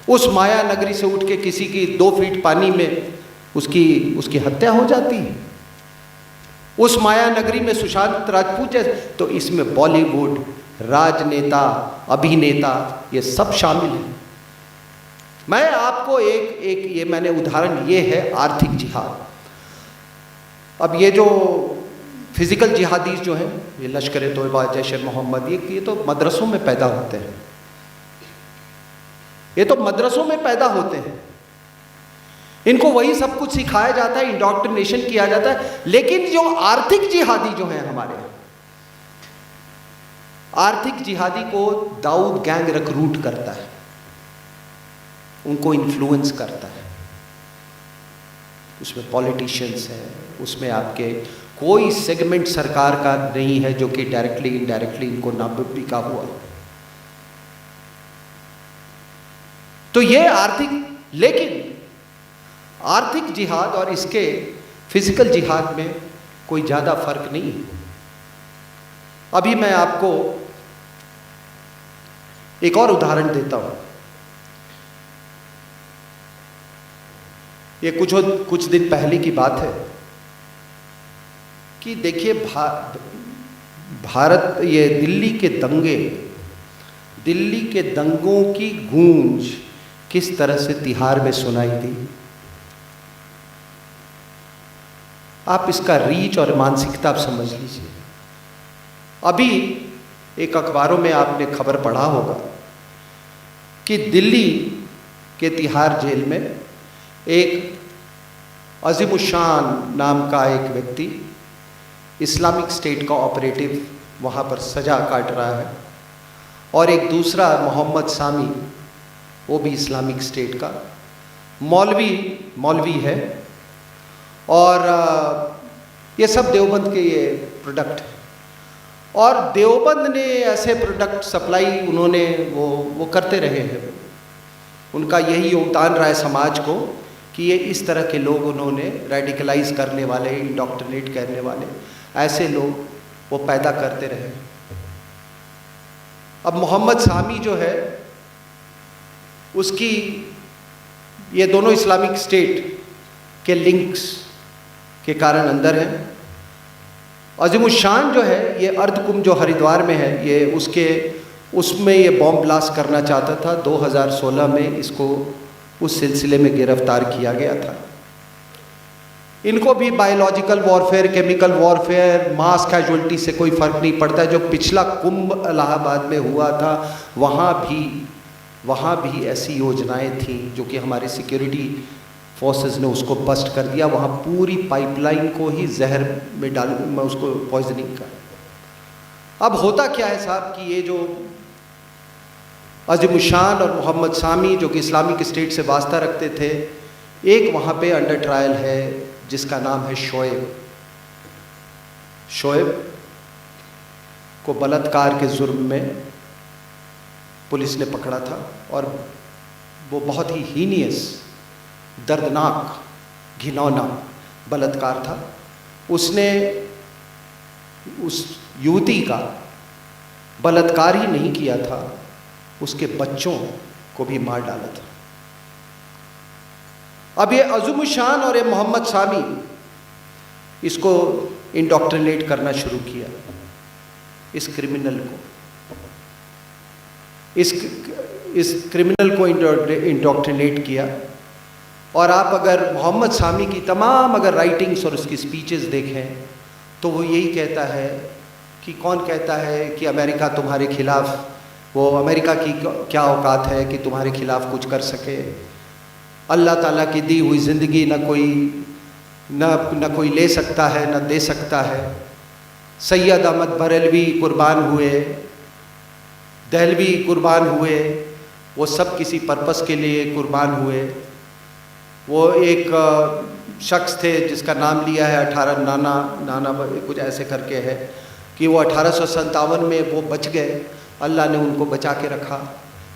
उस माया नगरी से उठ के किसी की 2 फीट पानी में उसकी हत्या हो जाती है, उस माया नगरी में सुशांत राजपूत है। तो इसमें बॉलीवुड, राजनेता, अभिनेता, ये सब शामिल हैं। मैं आपको एक ये मैंने उदाहरण, ये है आर्थिक जिहाद। अब ये जो फिजिकल जिहादी जो हैं, ये लश्कर तोयबा, जैश ए मोहम्मद, ये तो मदरसों में पैदा होते हैं, ये तो मदरसों में पैदा होते हैं। इनको वही सब कुछ सिखाया जाता है, इंडोक्ट्रिनेशन किया जाता है। लेकिन जो आर्थिक जिहादी जो हैं हमारे, आर्थिक जिहादी को दाऊद गैंग रिक्रूट करता है, उनको इन्फ्लुएंस करता है। उसमें पॉलिटिशियंस हैं, उसमें आपके कोई सेगमेंट सरकार का नहीं है जो कि डायरेक्टली इनडायरेक्टली इनको ना बिका हुआ। तो ये लेकिन आर्थिक जिहाद और इसके फिजिकल जिहाद में कोई ज़्यादा फर्क नहीं है। अभी मैं आपको एक और उदाहरण देता हूं। ये कुछ दिन पहले की बात है कि देखिए भारत, ये दिल्ली के दंगों की गूंज किस तरह से तिहाड़ में सुनाई दी। आप इसका रीच और मानसिकता आप समझ लीजिए। अभी एक अखबारों में आपने खबर पढ़ा होगा कि दिल्ली के तिहाड़ जेल में एक अजीमुशान नाम का एक व्यक्ति, इस्लामिक स्टेट का ऑपरेटिव, वहाँ पर सजा काट रहा है, और एक दूसरा मोहम्मद सामी, वो भी इस्लामिक स्टेट का मौलवी है। और ये सब देवबंद के ये प्रोडक्ट है, और देवबंद ने ऐसे प्रोडक्ट सप्लाई उन्होंने वो करते रहे हैं। उनका यही योगदान रहा है समाज को कि ये इस तरह के लोग उन्होंने रेडिकलाइज करने वाले, इंडोक्ट्रिनेट करने वाले ऐसे लोग वो पैदा करते रहे। अब मोहम्मद सामी जो है, उसकी ये दोनों इस्लामिक स्टेट के लिंक्स के कारण अंदर है। अजीमुशान जो है, ये अर्धकुंभ जो हरिद्वार में है, ये उसमें ये बॉम्ब ब्लास्ट करना चाहता था। 2016 में इसको उस सिलसिले में गिरफ्तार किया गया था। इनको भी बायोलॉजिकल वॉरफेयर, केमिकल वॉरफेयर, मास कैजुअल्टी से कोई फर्क नहीं पड़ता। जो पिछला कुंभ इलाहाबाद में हुआ था, वहाँ भी ऐसी योजनाएं थी जो कि हमारे सिक्योरिटी फोर्सेस ने उसको बस्ट कर दिया। वहाँ पूरी पाइपलाइन को ही जहर में उसको पॉइजनिंग का। अब होता क्या है साहब कि ये जो अजीमुशान और मोहम्मद सामी जो कि इस्लामिक स्टेट से वास्ता रखते थे, एक वहाँ पे अंडर ट्रायल है जिसका नाम है शोएब। शोएब को बलात्कार के जुर्म में पुलिस ने पकड़ा था और वो बहुत ही हीनियस, दर्दनाक, घिनौना बलात्कार था। उसने उस युवती का बलात्कार ही नहीं किया था, उसके बच्चों को भी मार डाला था। अब ये अज़ीम शान और ये मोहम्मद सामी इसको इंडोक्ट्रिनेट करना शुरू किया, इस क्रिमिनल को, इस क्रिमिनल को इंडोक्ट्रिनेट किया। और आप अगर मोहम्मद सामी की तमाम अगर राइटिंग्स और उसकी स्पीचेस देखें तो वो यही कहता है कि कौन कहता है कि अमेरिका तुम्हारे खिलाफ, वो अमेरिका की क्या औकात है कि तुम्हारे खिलाफ कुछ कर सके। अल्लाह ताला की दी हुई ज़िंदगी न कोई ले सकता है न दे सकता है। सैयद अहमद बरेलवी कुर्बान हुए, दहलवी कुर्बान हुए, वो सब किसी पर्पस के लिए कुर्बान हुए। वो एक शख्स थे जिसका नाम लिया है 18 नाना कुछ ऐसे करके है कि वो 1857 में वो बच गए, अल्लाह ने उनको बचा के रखा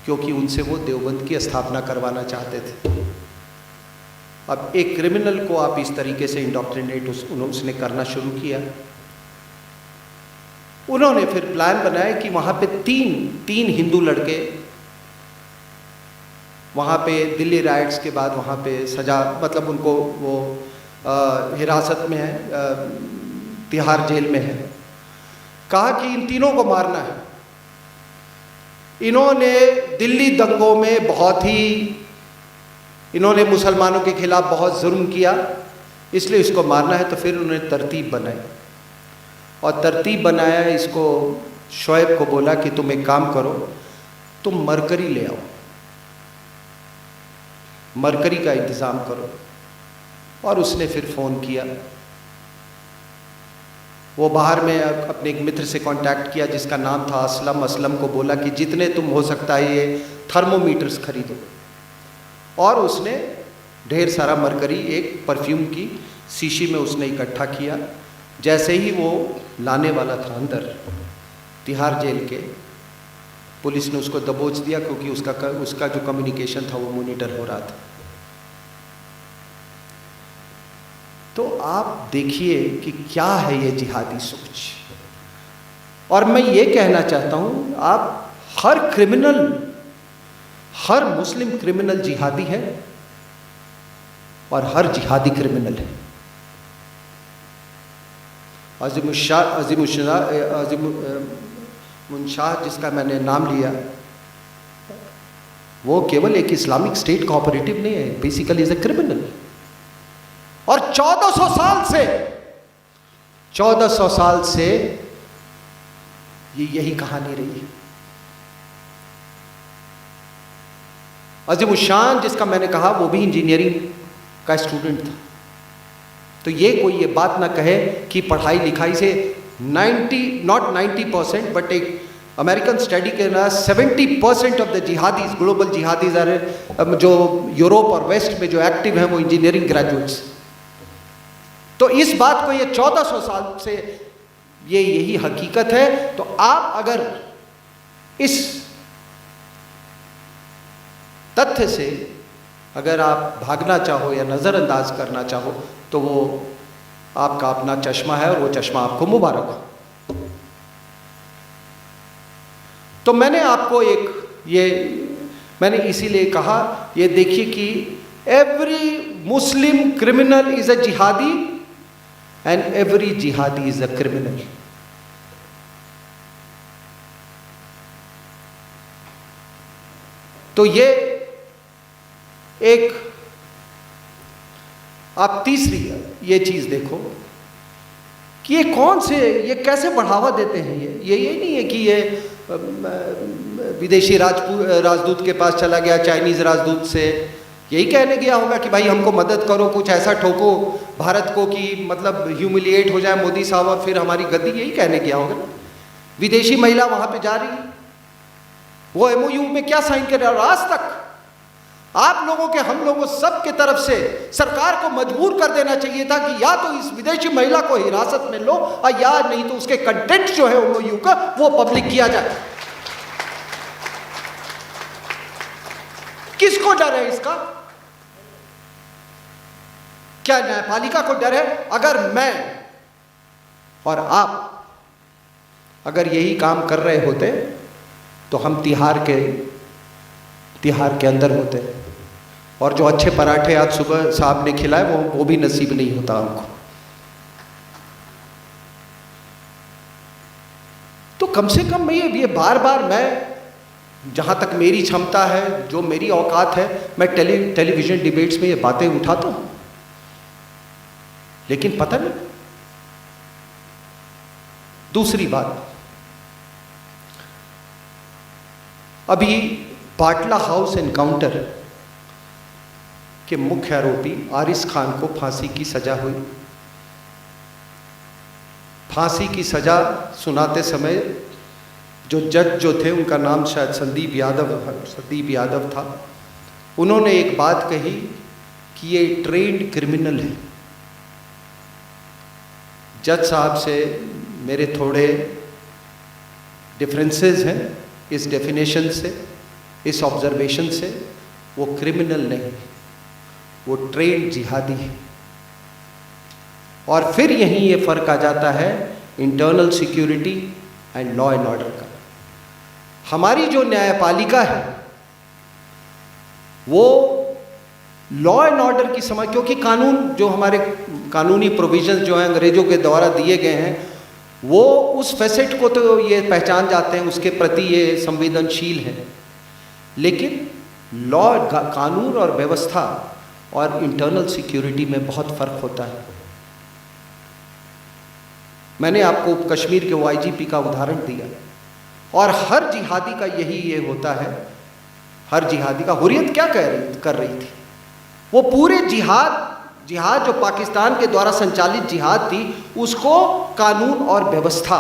क्योंकि उनसे वो देवबंद की स्थापना करवाना चाहते थे। अब एक क्रिमिनल को आप इस तरीके से इंडोक्ट्रिनेट उसने करना शुरू किया। उन्होंने फिर प्लान बनाया कि वहाँ पे तीन हिंदू लड़के, वहाँ पे दिल्ली राइट्स के बाद वहाँ पे सजा, मतलब उनको वो हिरासत में है, तिहाड़ जेल में है। कहा कि इन तीनों को मारना है। इन्होंने दिल्ली दंगों में इन्होंने मुसलमानों के खिलाफ बहुत जुल्म किया, इसलिए इसको मारना है। तो फिर उन्होंने तरतीब बनाई और तरतीब बनाया, इसको शोएब को बोला कि तुम एक काम करो, तुम मरकरी ले आओ, मरकरी का इंतज़ाम करो। और उसने फिर फ़ोन किया, वो बाहर में अपने एक मित्र से कांटेक्ट किया जिसका नाम था असलम। असलम को बोला कि जितने तुम हो सकता है ये थर्मोमीटर्स खरीदो। और उसने ढेर सारा मरकरी एक परफ्यूम की शीशी में उसने इकट्ठा किया। जैसे ही वो लाने वाला था अंदर तिहाड़ जेल के, पुलिस ने उसको दबोच दिया क्योंकि उसका जो कम्युनिकेशन था वो मॉनिटर हो रहा था। तो आप देखिए कि क्या है ये जिहादी सोच। और मैं ये कहना चाहता हूँ, आप हर क्रिमिनल, हर मुस्लिम क्रिमिनल जिहादी है और हर जिहादी क्रिमिनल है। अज़ीम शाह जिसका मैंने नाम लिया, वो केवल एक इस्लामिक स्टेट कोऑपरेटिव नहीं है, बेसिकली इज ए क्रिमिनल। और 1400 साल से यही कहानी रही है। अज़ीम शान जिसका मैंने कहा वो भी इंजीनियरिंग का स्टूडेंट था। तो ये कोई ये बात ना कहे कि पढ़ाई लिखाई से 90% बट एक अमेरिकन स्टडी के ना 70% of the jihadis, global jihadis are, जो यूरोप और वेस्ट में जो एक्टिव हैं वो इंजीनियरिंग ग्रेजुएट्स। तो इस बात को ये 1400 साल से यही हकीकत है। तो आप अगर इस तथ्य से अगर आप भागना चाहो या नज़रअंदाज करना चाहो तो वो आपका अपना चश्मा है और वो चश्मा आपको मुबारक हो। तो मैंने आपको मैंने इसीलिए कहा, ये देखिए कि every Muslim criminal is a जिहादी एंड एवरी जिहादी इज अ क्रिमिनल। तो ये एक, आप तीसरी ये चीज़ देखो कि ये कैसे बढ़ावा देते हैं। ये नहीं है कि ये विदेशी राजदूत के पास चला गया, चाइनीज़ राजदूत से यही कहने गया होगा कि भाई हमको मदद करो, कुछ ऐसा ठोको भारत को कि मतलब ह्यूमिलिएट हो जाए मोदी साहब और फिर हमारी गद्दी, यही कहने गया होगा। विदेशी महिला वहाँ पे जा रही, वो MOU में क्या साइन कर रहा है? आप लोगों के, हम लोगों सब के तरफ से सरकार को मजबूर कर देना चाहिए था कि या तो इस विदेशी महिला को हिरासत में लो और या नहीं तो उसके कंटेंट जो है MOU का वो पब्लिक किया जाए। किसको डर है इसका? क्या न्यायपालिका को डर है? अगर मैं और आप अगर यही काम कर रहे होते तो हम तिहाड़ के अंदर होते, और जो अच्छे पराठे आज सुबह साहब ने खिलाए वो भी नसीब नहीं होता हमको। तो कम से कम ये बार बार मैं, जहां तक मेरी क्षमता है, जो मेरी औकात है, मैं टेलीविजन डिबेट्स में ये बातें उठाता हूं, लेकिन पता नहीं। दूसरी बात, अभी बाटला हाउस एनकाउंटर के मुख्य आरोपी आरिस खान को फांसी की सजा हुई। फांसी की सजा सुनाते समय जो जज जो थे, उनका नाम शायद संदीप यादव था, उन्होंने एक बात कही कि ये ट्रेंड क्रिमिनल है। जज साहब से मेरे थोड़े डिफरेंसेस हैं इस डेफिनेशन से, इस ऑब्जर्वेशन से। वो क्रिमिनल नहीं, वो ट्रेंड जिहादी है। और फिर यहीं ये फर्क आ जाता है internal security and law and order का। हमारी जो न्यायपालिका है वो लॉ एंड ऑर्डर की समझ, क्योंकि कानून जो हमारे कानूनी प्रोविजंस जो हैं अंग्रेजों के द्वारा दिए गए हैं, वो उस फैसेट को तो ये पहचान जाते हैं, उसके प्रति ये संवेदनशील है। लेकिन लॉ, कानून और व्यवस्था और इंटरनल सिक्योरिटी में बहुत फर्क होता है। मैंने आपको कश्मीर के IGP का उदाहरण दिया, और हर जिहादी का यही ये होता है। हर जिहादी का हुर्रियत क्या कर रही थी, वो पूरे जिहाद जो पाकिस्तान के द्वारा संचालित जिहाद थी, उसको कानून और व्यवस्था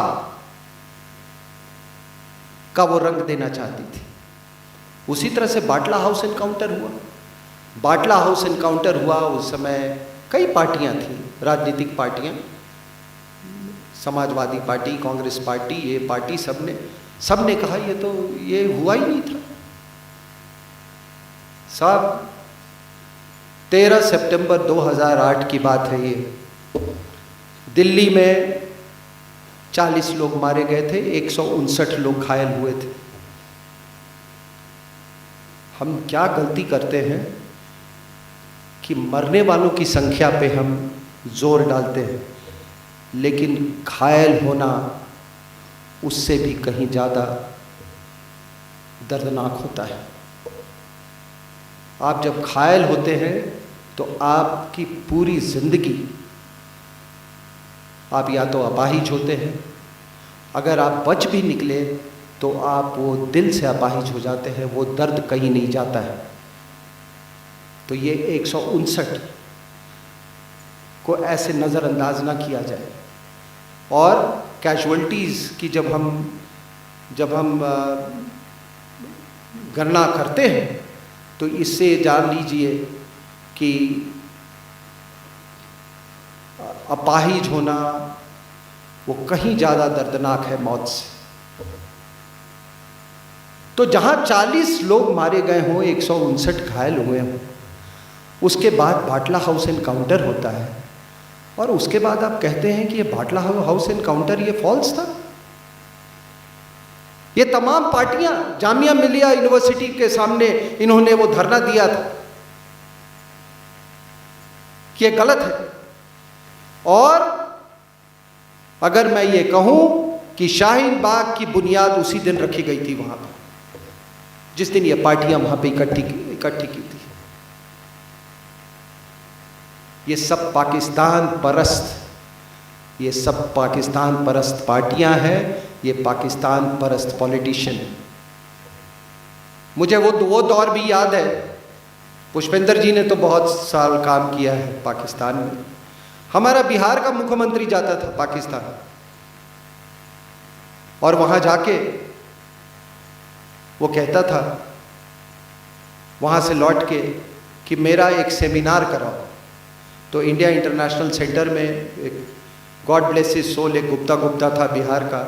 का वो रंग देना चाहती थी। उसी तरह से बाटला हाउस एनकाउंटर हुआ। बाटला हाउस एनकाउंटर हुआ उस समय कई पार्टियां थी, राजनीतिक पार्टियां, समाजवादी पार्टी, कांग्रेस पार्टी, ये पार्टी, सबने कहा ये हुआ ही नहीं था साहब। 13 सितंबर 2008 की बात है ये। दिल्ली में 40 लोग मारे गए थे, 159 लोग घायल हुए थे। हम क्या गलती करते हैं कि मरने वालों की संख्या पे हम जोर डालते हैं, लेकिन घायल होना उससे भी कहीं ज़्यादा दर्दनाक होता है। आप जब घायल होते हैं तो आपकी पूरी ज़िंदगी आप या तो अपाहिज होते हैं, अगर आप बच भी निकले तो आप वो दिल से अपाहिज हो जाते हैं, वो दर्द कहीं नहीं जाता है। तो ये 159 को ऐसे नज़रअंदाज ना किया जाए। और कैजुअल्टीज़ की जब हम गणना करते हैं तो इससे जान लीजिए कि अपाहिज होना वो कहीं ज़्यादा दर्दनाक है मौत से। तो जहाँ 40 लोग मारे गए हों, 159 घायल हुए हों, उसके बाद बाटला हाउस एनकाउंटर होता है, और उसके बाद आप कहते हैं कि ये बाटला हाउस एनकाउंटर ये फॉल्स था। ये तमाम पार्टियां, जामिया मिलिया यूनिवर्सिटी के सामने इन्होंने वो धरना दिया था कि ये गलत है। और अगर मैं ये कहूं कि शाहीन बाग की बुनियाद उसी दिन रखी गई थी, वहां पर जिस दिन ये पार्टियां वहां पे इकट्ठी की थी। ये सब पाकिस्तान परस्त पार्टियां हैं, ये पाकिस्तान परस्त पॉलिटिशियन। मुझे वो दौर भी याद है। पुष्पेंद्र जी ने तो बहुत साल काम किया है पाकिस्तान में। हमारा बिहार का मुख्यमंत्री जाता था पाकिस्तान, और वहाँ जाके वो कहता था वहाँ से लौट के कि मेरा एक सेमिनार कराओ। तो इंडिया इंटरनेशनल सेंटर में एक गॉड ब्लेस हिज सोल एक गुप्ता था बिहार का,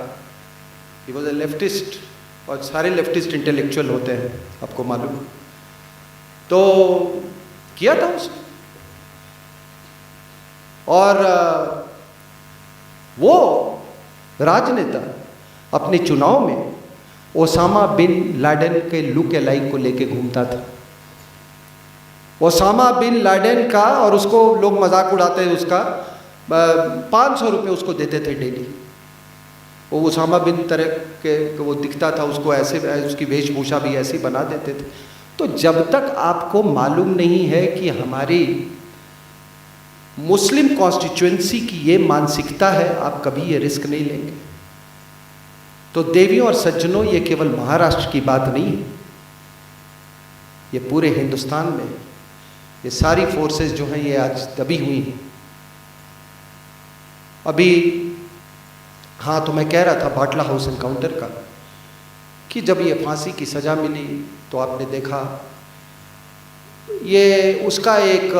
ही वॉज ए लेफ्टिस्ट, और सारे लेफ्टिस्ट इंटेलेक्चुअल होते हैं, आपको मालूम। तो किया था उसने, और वो राजनेता अपने चुनाव में ओसामा बिन लाडेन के लुक अलाइक को लेके घूमता था। ओसामा बिन लाडेन का, और उसको लोग मजाक उड़ाते हैं उसका, 500 रुपये उसको देते थे डेली। वो ओसामा बिन तरह के वो दिखता था, उसको ऐसे उसकी वेशभूषा भी ऐसी बना देते थे। तो जब तक आपको मालूम नहीं है कि हमारी मुस्लिम कॉन्स्टिट्यूएंसी की ये मानसिकता है, आप कभी ये रिस्क नहीं लेंगे। तो देवियों और सज्जनों, ये केवल महाराष्ट्र की बात नहीं है, ये पूरे हिंदुस्तान में ये सारी फोर्सेस जो हैं ये आज दबी हुई हैं। अभी हाँ, तो मैं कह रहा था बाटला हाउस एनकाउंटर का, कि जब ये फांसी की सज़ा मिली तो आपने देखा ये उसका एक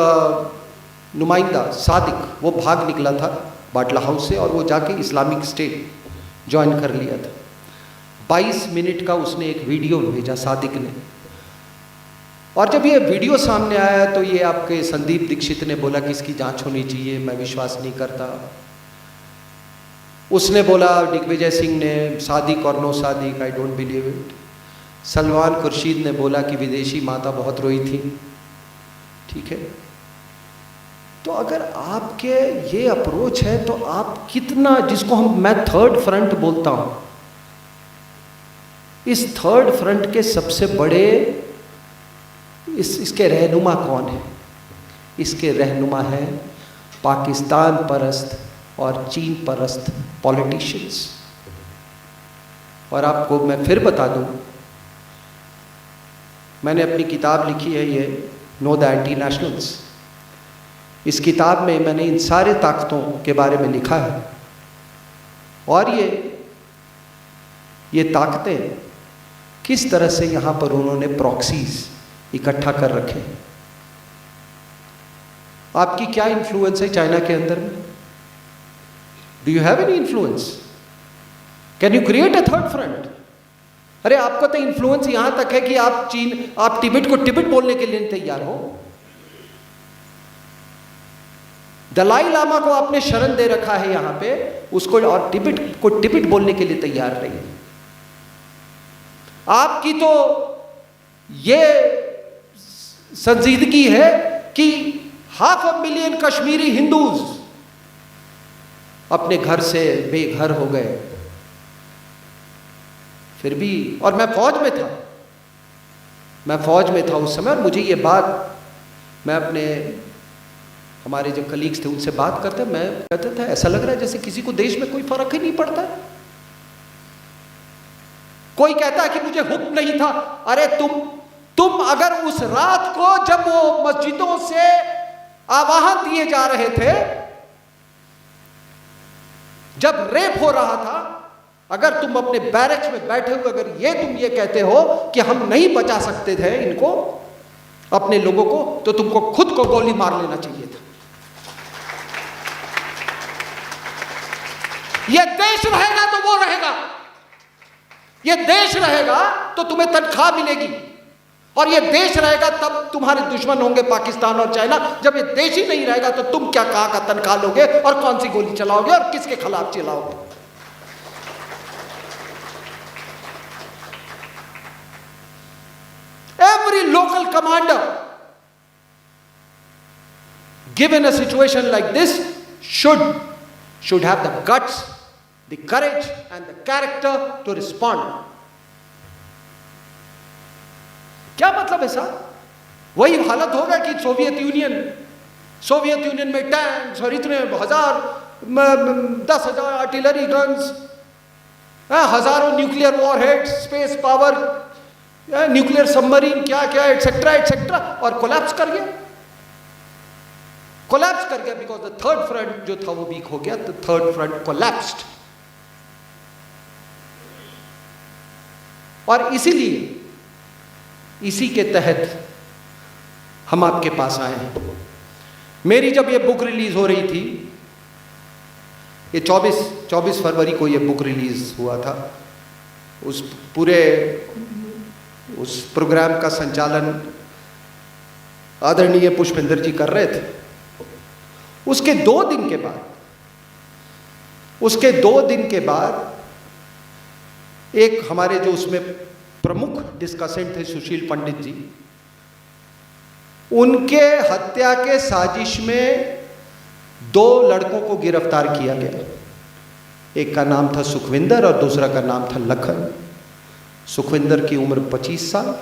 नुमाइंदा सादिक, वो भाग निकला था बाटला हाउस से, और वो जाके इस्लामिक स्टेट ज्वाइन कर लिया था। 22 मिनट का उसने एक वीडियो भेजा सादिक ने, और जब ये वीडियो सामने आया तो ये आपके संदीप दीक्षित ने बोला कि इसकी जांच होनी चाहिए, मैं विश्वास नहीं करता। उसने बोला, दिग्विजय सिंह ने, सादिक और no Sadiq, I don't believe it. Salman Khurshid ने बोला कि विदेशी माता बहुत रोई थी। ठीक है, तो अगर आपके ये अप्रोच है तो आप कितना, जिसको मैं थर्ड फ्रंट बोलता हूं, इस थर्ड फ्रंट के सबसे बड़े इसके रहनुमा कौन है? इसके रहनुमा है पाकिस्तान परस्त और चीन परस्त पॉलिटिशियंस। और आपको मैं फिर बता दूं, मैंने अपनी किताब लिखी है ये नो द एंटी नेशनल्स। इस किताब में मैंने इन सारे ताकतों के बारे में लिखा है, और ये ताकतें किस तरह से यहाँ पर उन्होंने प्रॉक्सीज इकट्ठा कर रखे। आपकी क्या इन्फ्लुएंस है चाइना के अंदर में? Do you have any influence? Can you create a third front? अरे आपका तो इन्फ्लुएंस यहां तक है कि आप तिब्बत को तिब्बत बोलने के लिए तैयार हो। दलाई लामा को आपने शरण दे रखा है यहां पे, उसको, और तिब्बत को तिब्बत बोलने के लिए तैयार नहीं। आपकी तो ये संजीदगी है कि 500,000 कश्मीरी हिंदूज अपने घर से बेघर हो गए। फिर भी, और मैं फौज में था उस समय, और मुझे ये बात, मैं अपने हमारे जो कलीग्स थे उनसे बात करते, मैं कहते थे ऐसा लग रहा है जैसे किसी को देश में कोई फर्क ही नहीं पड़ता है। कोई कहता है कि मुझे हुक्म नहीं था। अरे तुम अगर उस रात को जब वो मस्जिदों से आवाहन दिए जा रहे थे, जब रेप हो रहा था, अगर तुम अपने बैरक्स में बैठे हुए अगर तुम ये कहते हो कि हम नहीं बचा सकते थे इनको, अपने लोगों को, तो तुमको खुद को गोली मार लेना चाहिए था। ये देश रहेगा तो वो रहेगा, ये देश रहेगा तो तुम्हें तनख्वाह मिलेगी, और ये देश रहेगा तब तुम्हारे दुश्मन होंगे पाकिस्तान और चाइना। जब ये देश ही नहीं रहेगा तो तुम क्या कहाँ का तनख्वाह लोगे और कौन सी गोली चलाओगे और किसके खिलाफ चलाओगे? Every local commander given a situation like this should have the guts, the courage and the character to respond. क्या मतलब है साहब? वही हालत होगा कि सोवियत यूनियन में टैंक्स और इतने 10,000 आर्टिलरी गन्स, हजारों nuclear warheads, space power, nuclear submarine, क्या क्या एटसेट्रा एटसेट्रा, और कोलैप्स कर गया बिकॉज द थर्ड फ्रंट जो था वो वीक हो गया। The third front collapsed. और इसीलिए इसी के तहत हम आपके पास आए हैं। मेरी जब ये बुक रिलीज हो रही थी, ये 24 फरवरी को ये बुक रिलीज हुआ था, उस प्रोग्राम का संचालन आदरणीय पुष्पेंद्र जी कर रहे थे। उसके 2 दिन के बाद एक हमारे जो उसमें प्रमुख डिस्कसेंट थे सुशील पंडित जी, उनके हत्या के साजिश में 2 लड़कों को गिरफ्तार किया गया। एक का नाम था सुखविंदर और दूसरा का नाम था लखन। सुखविंदर की उम्र 25 साल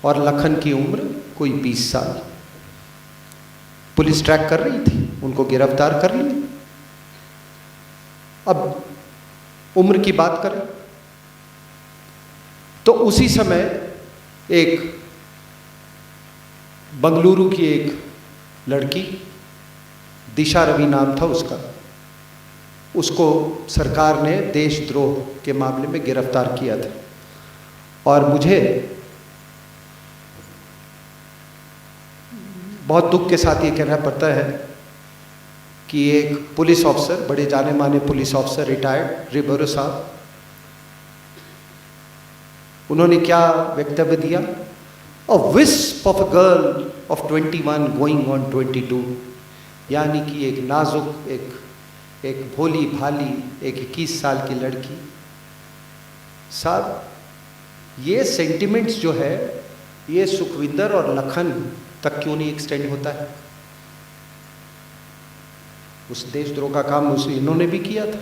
और लखन की उम्र कोई 20 साल। पुलिस ट्रैक कर रही थी, उनको गिरफ्तार कर लिया। अब उम्र की बात करें तो उसी समय एक बंगलुरु की एक लड़की, दिशा रवि नाम था उसका, उसको सरकार ने देशद्रोह के मामले में गिरफ्तार किया था। और मुझे बहुत दुख के साथ ये कहना पड़ता है कि एक पुलिस ऑफिसर, बड़े जाने माने पुलिस ऑफिसर, रिटायर्ड रिबेरो साहब, उन्होंने क्या वक्तव्य दिया, a wisp of a girl of 21 going on 22, यानी कि एक नाजुक, एक भोली भाली, एक 21 साल की लड़की। साहब, ये सेंटिमेंट्स जो है ये सुखविंदर और लखन तक क्यों नहीं एक्सटेंड होता है? उस देशद्रोह का काम इन्होंने भी किया था।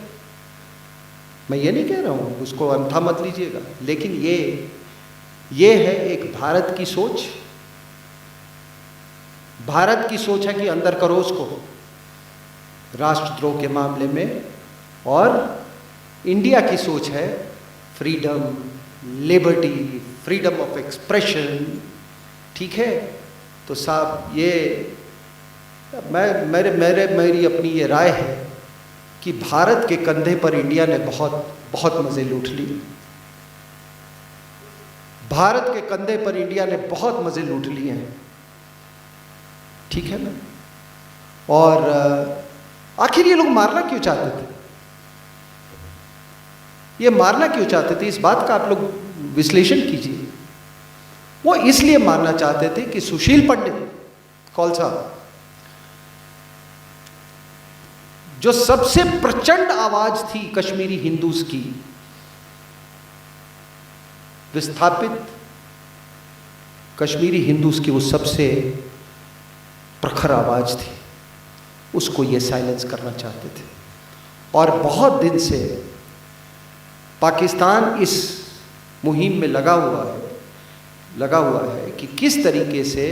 मैं ये नहीं कह रहा हूँ, उसको अंधा मत लीजिएगा, लेकिन ये है एक भारत की सोच। भारत की सोच है कि अंदर करो उसको राष्ट्रद्रोह के मामले में, और इंडिया की सोच है freedom, liberty, freedom of expression. ठीक है, तो साहब ये मेरी अपनी ये राय है कि भारत के कंधे पर इंडिया ने बहुत मजे लूट लिए। भारत के कंधे पर इंडिया ने बहुत मजे लूट लिए हैं। ठीक है ना? और आखिर ये लोग मारना क्यों चाहते थे? ये मारना क्यों चाहते थे? इस बात का आप लोग विश्लेषण कीजिए। वो इसलिए मारना चाहते थे कि सुशील पंडित कौल साहब, जो सबसे प्रचंड आवाज थी कश्मीरी हिंदूज की, विस्थापित कश्मीरी हिंदूज की वो सबसे प्रखर आवाज थी, उसको ये साइलेंस करना चाहते थे। और बहुत दिन से पाकिस्तान इस मुहिम में लगा हुआ है कि किस तरीके से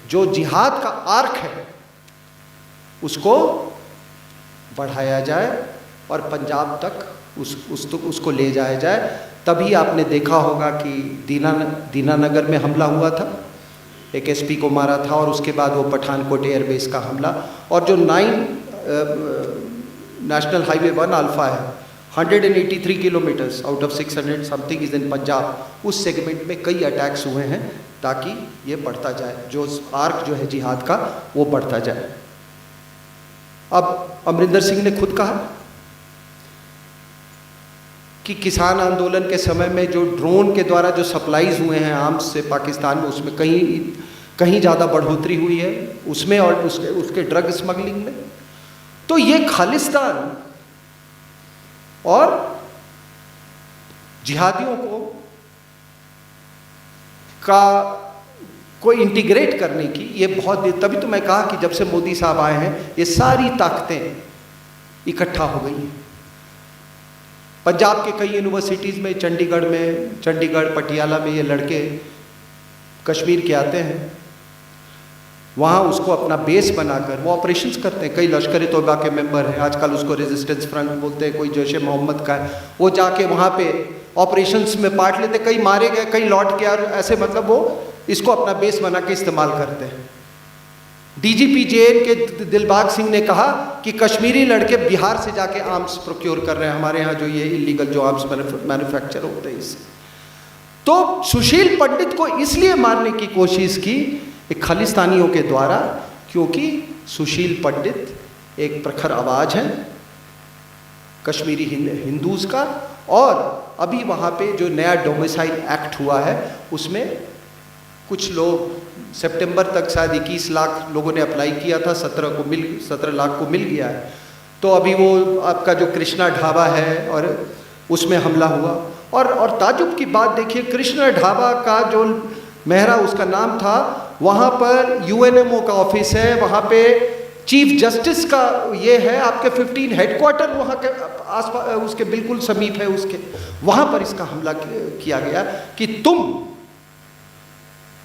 जो जिहाद का आर्क है उसको बढ़ाया जाए और पंजाब तक उसको ले जाया जाए। तभी आपने देखा होगा कि दीनानगर में हमला हुआ था, एक एसपी को मारा था, और उसके बाद वो पठानकोट एयरबेस का हमला, और जो 9 नेशनल हाईवे 1 अल्फा है, 183 kilometres out of 600 something is in Punjab, उस सेगमेंट में कई अटैक्स हुए हैं ताकि ये बढ़ता जाए, जो आर्क जो है जिहाद का वो बढ़ता जाए। अब अमरिंदर सिंह ने खुद कहा कि किसान आंदोलन के समय में जो ड्रोन के द्वारा जो सप्लाईज हुए हैं आर्म्स से पाकिस्तान में, उसमें कहीं ज़्यादा बढ़ोतरी हुई है उसमें, और उसके ड्रग स्मगलिंग में। तो ये खालिस्तान और जिहादियों को इंटीग्रेट करने की ये बहुत, तभी तो मैं कहा कि जब से मोदी साहब आए हैं ये सारी ताकतें इकट्ठा हो गई हैं। पंजाब के कई यूनिवर्सिटीज़ में, चंडीगढ़ पटियाला में ये लड़के कश्मीर के आते हैं, वहाँ उसको अपना बेस बनाकर वो ऑपरेशंस करते हैं। कई लश्कर तोयबा के मेंबर हैं, आजकल उसको रेजिस्टेंस फ्रंट बोलते हैं, कोई जैश ए मोहम्मद का है, वो जाके वहाँ पे ऑपरेशंस में पार्ट लेते, कई मारे गए, कई लौट के, और ऐसे मतलब वो इसको अपना बेस बना के इस्तेमाल करते हैं। डीजीपी जेएन के दिलबाग सिंह ने कहा कि कश्मीरी लड़के बिहार से जाके आर्म्स प्रोक्योर कर रहे हैं, हमारे यहाँ जो ये इलीगल जो आर्म्स मैन्युफैक्चर होते हैं इससे। तो सुशील पंडित को इसलिए मारने की कोशिश की, एक खालिस्तानियों के द्वारा, क्योंकि सुशील पंडित एक प्रखर आवाज़ है कश्मीरी हिंदूज़ का, और अभी वहाँ पे जो नया डोमिसाइल एक्ट हुआ है उसमें कुछ लोग सितंबर तक शायद 21 लाख लोगों ने अप्लाई किया था, 17 लाख को मिल गया है। तो अभी वो आपका जो कृष्णा ढाबा है और उसमें हमला हुआ, और ताजुब की बात देखिए, कृष्णा ढाबा का जो मेहरा उसका नाम था, वहाँ पर UNMO का ऑफिस है, वहाँ पे चीफ जस्टिस का ये है, आपके 15 हेडक्वार्टर वहाँ के आसपास उसके बिल्कुल समीप है, उसके वहाँ पर इसका हमला किया गया कि तुम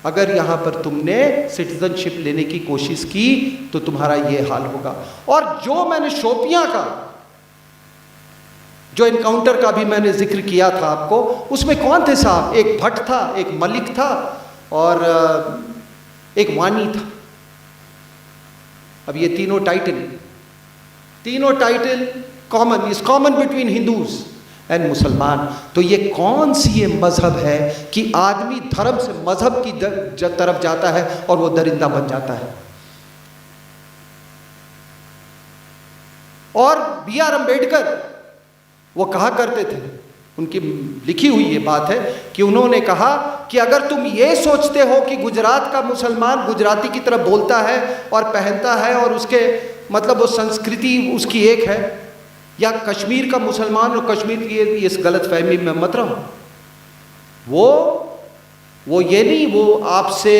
अगर यहाँ पर तुमने सिटीजनशिप लेने की कोशिश की तो तुम्हारा ये हाल होगा। और जो मैंने शोपियां का जो इनकाउंटर का भी मैंने जिक्र किया था आपको, उसमें कौन थे साहब? एक भट्ट था, एक मलिक था और एक वानी था। अब ये तीनों title common, is common between Hindus and मुसलमान। तो ये कौन सी ये मजहब है कि आदमी धर्म से मजहब की तरफ जाता है और वो दरिंदा बन जाता है। और B.R. अम्बेडकर वो कहा करते थे, उनकी लिखी हुई ये बात है कि उन्होंने कहा कि अगर तुम ये सोचते हो कि गुजरात का मुसलमान गुजराती की तरह बोलता है और पहनता है और उसके मतलब वो संस्कृति उसकी एक है, या कश्मीर का मुसलमान और कश्मीर की इस गलत फहमी में मत रहो। वो ये नहीं, वो आपसे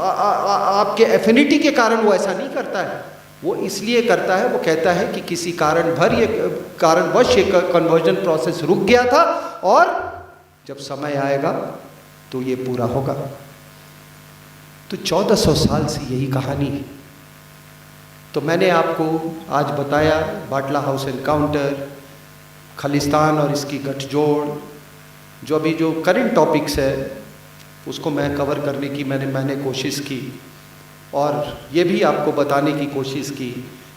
आपके एफिनिटी के कारण वो ऐसा नहीं करता है, वो इसलिए करता है, वो कहता है कि किसी कारणवश ये कन्वर्जन प्रोसेस रुक गया था और जब समय आएगा तो ये पूरा होगा। तो 1400 साल से यही कहानी है। तो मैंने आपको आज बताया बाटला हाउस एनकाउंटर, खालिस्तान और इसकी गठजोड़, जो अभी जो करंट टॉपिक्स है उसको मैं कवर करने की मैंने कोशिश की, और ये भी आपको बताने की कोशिश की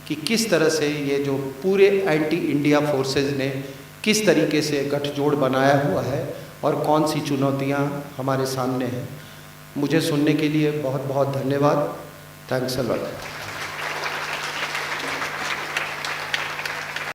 कि किस तरह से ये जो पूरे एंटी इंडिया फोर्सेस ने किस तरीके से गठजोड़ बनाया हुआ है और कौन सी चुनौतियाँ हमारे सामने हैं। मुझे सुनने के लिए बहुत बहुत धन्यवाद। Thanks a lot.